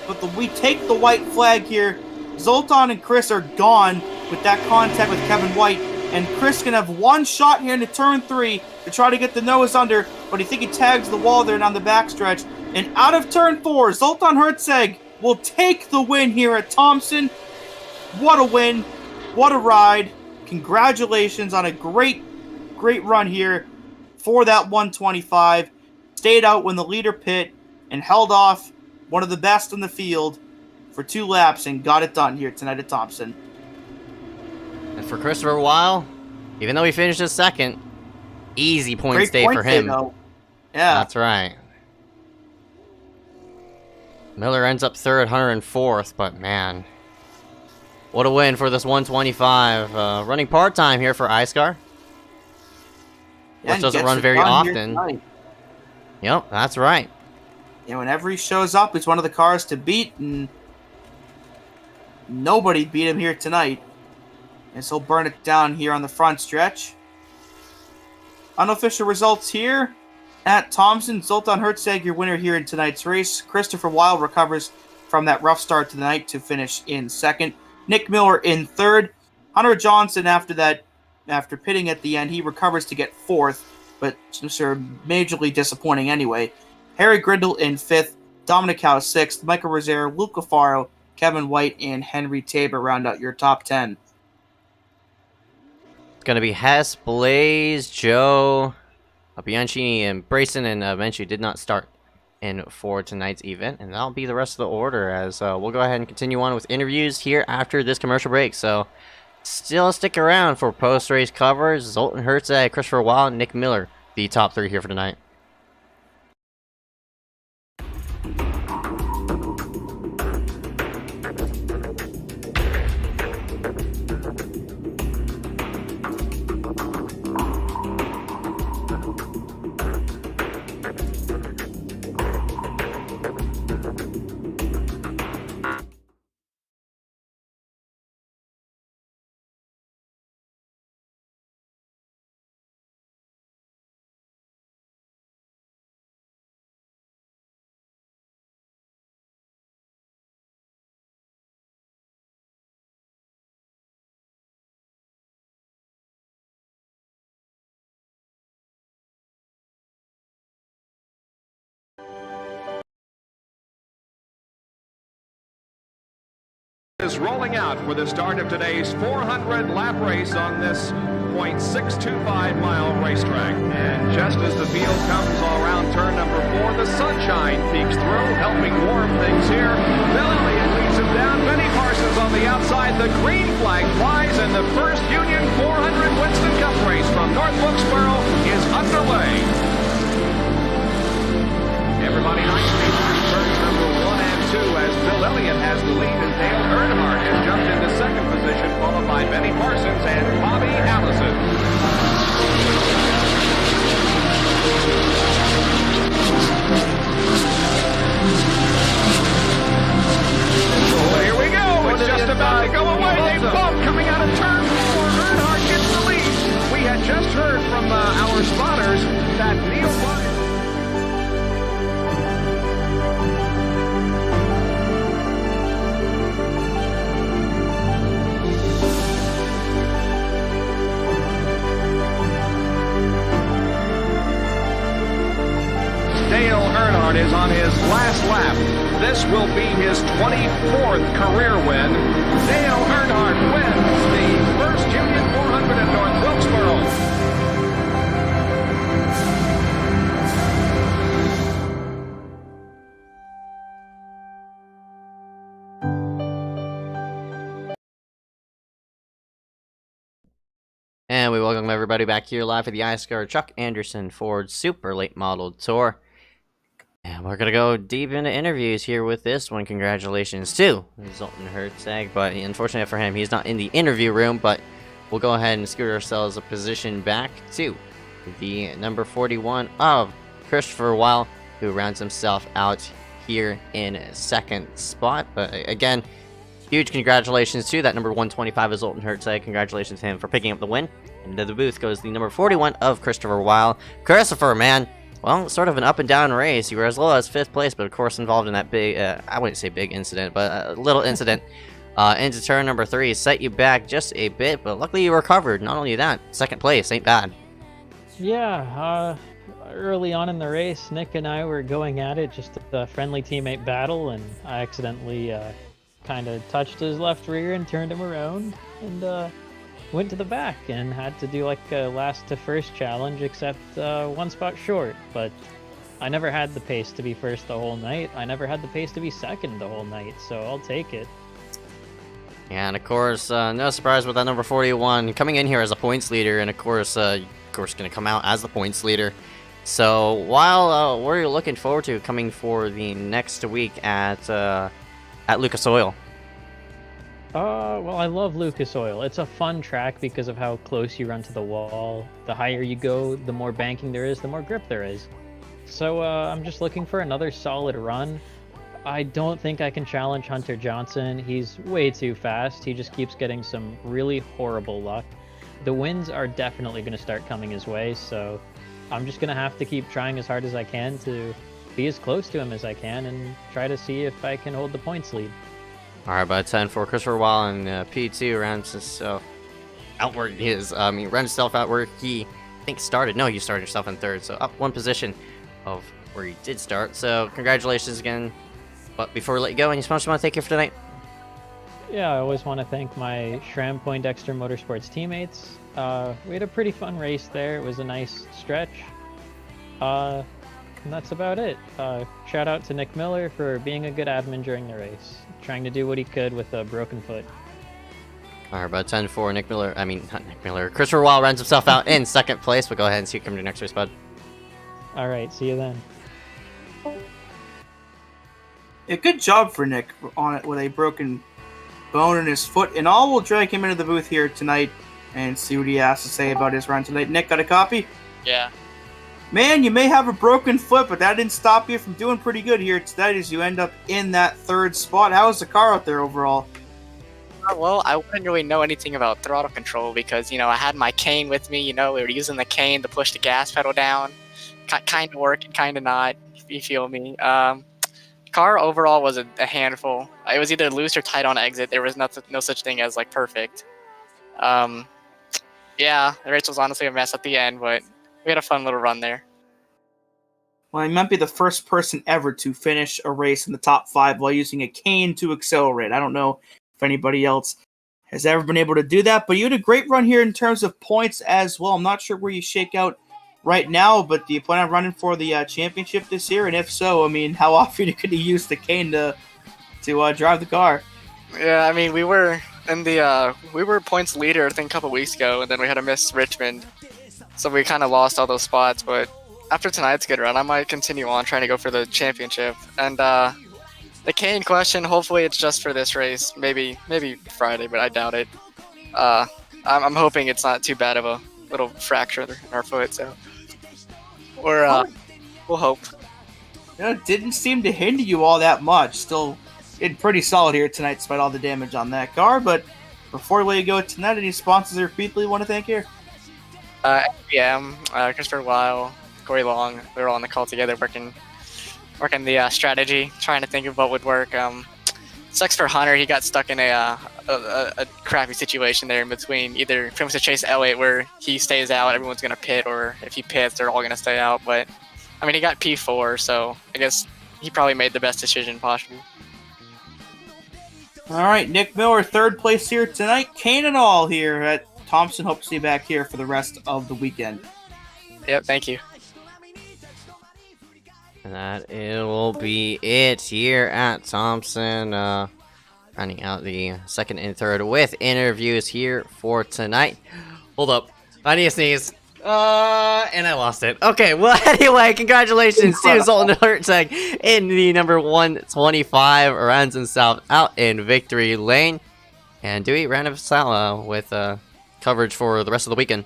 But we take the white flag here. Zoltan and Chris are gone with that contact with Kevin White. And Chris can have one shot here into turn 3 to try to get the nose under. But I think he tags the wall there down the backstretch. And out of turn 4, Zoltan Hertzeg will take the win here at Thompson. What a win. What a ride. Congratulations on a great run here for that 125. Stayed out when the leader pit and held off one of the best in the field for 2 laps and got it done here tonight at Thompson. And for Christopher Weil, even though he finished his second, easy points day for him. Though. Yeah. That's right. Miller ends up 3rd, Hunter in 4th, but man, what a win for this 125. Running part-time here for iSCAR. Yeah, Which doesn't run very often. Yep, that's right. Yeah, whenever he shows up, he's one of the cars to beat, and nobody beat him here tonight. And so he'll burn it down here on the front stretch. Unofficial results here at Thompson. Zoltan Hertzeg, your winner here in tonight's race. Christopher Weil recovers from that rough start to the night to finish in 2nd. Nick Miller in 3rd. Hunter Johnson, after pitting at the end, he recovers to get 4th, but sort of majorly disappointing anyway. Harry Grindle in 5th. Dominic Howe 6th. Michael Rosero, Luca Faro, Kevin White, and Henry Tabor round out your top 10. It's going to be Hess, Blaze, Joe, Bianchini, and Brayson, and eventually did not start in for tonight's event. And that'll be the rest of the order, as we'll go ahead and continue on with interviews here after this commercial break. So still stick around for post-race covers. Zoltan Hertzeg, Christopher Weil, and Nick Miller, the top 3 here for tonight. Is rolling out for the start of today's 400-lap race on this .625-mile racetrack. And just as the field comes around turn number 4, the sunshine peeks through, helping warm things here. Bill Elliott leads him down. Benny Parsons on the outside. The green flag flies, and the first Union 400 Winston Cup race from North Wilkesboro is underway. Everybody nicely through turns number 1 and 2 as Bill Elliott has the lead and Dale Earnhardt has jumped into second position, followed by Benny Parsons and Bobby Allison. Oh, here we go. It's just about to go away. They bump coming out of turn 4. Earnhardt gets the lead. We had just heard from our spotters that Neil Ryan. Dale Earnhardt is on his last lap. This will be his 24th career win. Dale Earnhardt wins the first Union 400 at North Wilkesboro. And we welcome everybody back here live at the iSCAR Chuck Anderson Ford Super Late Model Tour. And we're going to go deep into interviews here with this one. Congratulations to Zoltan Hertzog. But unfortunately for him, he's not in the interview room. But we'll go ahead and scoot ourselves a position back to the number 41 of Christopher Weil, who rounds himself out here in second spot. But again, huge congratulations to that number 125 of Zoltan Hertzog. Congratulations to him for picking up the win. Into the booth goes the number 41 of Christopher Weil. Christopher, man, well, sort of an up and down race. You were as low as 5th place, but of course involved in that big, I wouldn't say big incident, but a little incident into turn number 3. Set you back just a bit, but luckily you recovered. Not only that, 2nd place ain't bad. Yeah, early on in the race, Nick and I were going at it, just a friendly teammate battle, and I accidentally kind of touched his left rear and turned him around, and went to the back and had to do like a last to first challenge, except 1 spot short. But I never had the pace to be first the whole night. I never had the pace to be second the whole night, so I'll take it. Yeah, and of course, no surprise with that number 41 coming in here as a points leader, and of course going to come out as the points leader. So while what are you looking forward to coming for the next week at Lucas Oil? Well, I love Lucas Oil. It's a fun track because of how close you run to the wall. The higher you go, the more banking there is, the more grip there is. So I'm just looking for another solid run. I don't think I can challenge Hunter Johnson. He's way too fast. He just keeps getting some really horrible luck. The wins are definitely going to start coming his way, so I'm just going to have to keep trying as hard as I can to be as close to him as I can and try to see if I can hold the points lead. Alright, by 10 for Christopher Weil, and P2 rounds himself out where he is. He ran himself out where he, I think, started. No, you started yourself in 3rd, so up 1 position of where he did start. So, congratulations again. But before we let you go, any sponsors you want to thank you for tonight? Yeah, I always want to thank my Schramm Poindexter Motorsports teammates. We had a pretty fun race there. It was a nice stretch. And that's about it. Shout out to Nick Miller for being a good admin during the race, trying to do what he could with a broken foot. Alright, about 10 for Nick Miller. I mean, not Nick Miller. Christopher Weil runs himself out in 2nd place. We'll go ahead and see you come to next race, bud. Alright, see you then. Yeah, good job for Nick on it with a broken bone in his foot. And all, we'll drag him into the booth here tonight and see what he has to say about his run tonight. Nick, got a copy? Yeah. Man, you may have a broken foot, but that didn't stop you from doing pretty good here tonight as you end up in that 3rd spot. How's the car out there overall? Well, I wouldn't really know anything about throttle control because, I had my cane with me, we were using the cane to push the gas pedal down. Kind of working, kind of not, if you feel me. Car overall was a handful. It was either loose or tight on exit. There was no such thing as, perfect. Yeah, the race was honestly a mess at the end, but we had a fun little run there. Well, he might be the first person ever to finish a race in the top 5 while using a cane to accelerate. I don't know if anybody else has ever been able to do that. But you had a great run here in terms of points as well. I'm not sure where you shake out right now, but do you plan on running for the championship this year? And if so, I mean, how often could you use the cane to drive the car? Yeah, I mean, we were points leader I think a couple weeks ago, and then we had to miss Richmond, so we kind of lost all those spots. But after tonight's good run, I might continue on trying to go for the championship. And the cane question, hopefully it's just for this race, maybe Friday, but I doubt it. I'm hoping it's not too bad of a little fracture in our foot, so we'll hope. It didn't seem to hinder you all that much. Still did pretty solid here tonight despite all the damage on that car. But before we let you go tonight, any sponsors or people you want to thank here? FBM, Christopher Weil, Corey Long, we were all on the call together working the strategy, trying to think of what would work. Sucks for Hunter, he got stuck in a crappy situation there in between. Either pretty much to chase Elliott where he stays out, everyone's going to pit, or if he pits, they're all going to stay out. But, I mean, he got P4, so I guess he probably made the best decision possible. All right, Nick Miller, third place here tonight. Cane and all here at Thompson. Hope to see you back here for the rest of the weekend. Yep, thank you. And that it will be it here at Thompson. Running out the second and third with interviews here for tonight. Hold up. I need to sneeze. And I lost it. Okay, well, anyway, congratulations to Zoltan Hertzeg in the number 125 runs himself out in victory lane. And Dewey, round of applause with coverage for the rest of the weekend.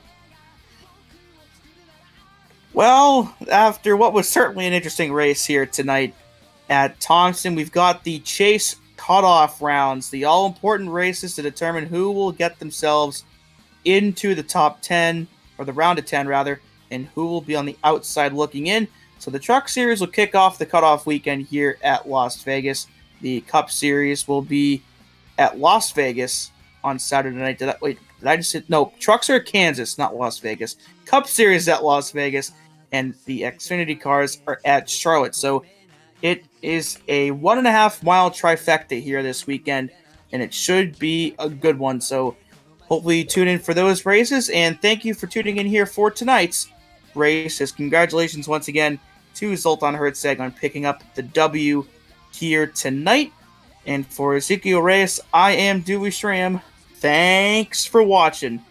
Well, after what was certainly an interesting race here tonight at Thompson, we've got the chase cutoff rounds, the all-important races to determine who will get themselves into the top 10, or the round of 10 rather, and who will be on the outside looking in. So the Truck Series will kick off the cutoff weekend here at Las Vegas. The Cup Series will be at Las Vegas on Saturday night. Did I just say, no, Trucks are at Kansas, not Las Vegas. Cup Series at Las Vegas, and the Xfinity cars are at Charlotte. So it is a 1.5 mile trifecta here this weekend, and it should be a good one. So hopefully you tune in for those races, and thank you for tuning in here for tonight's races. Congratulations once again to Zoltan Hertzeg on picking up the W here tonight. And for Ezeckiel Reyes, I am Dewey Schramm. Thanks for watching.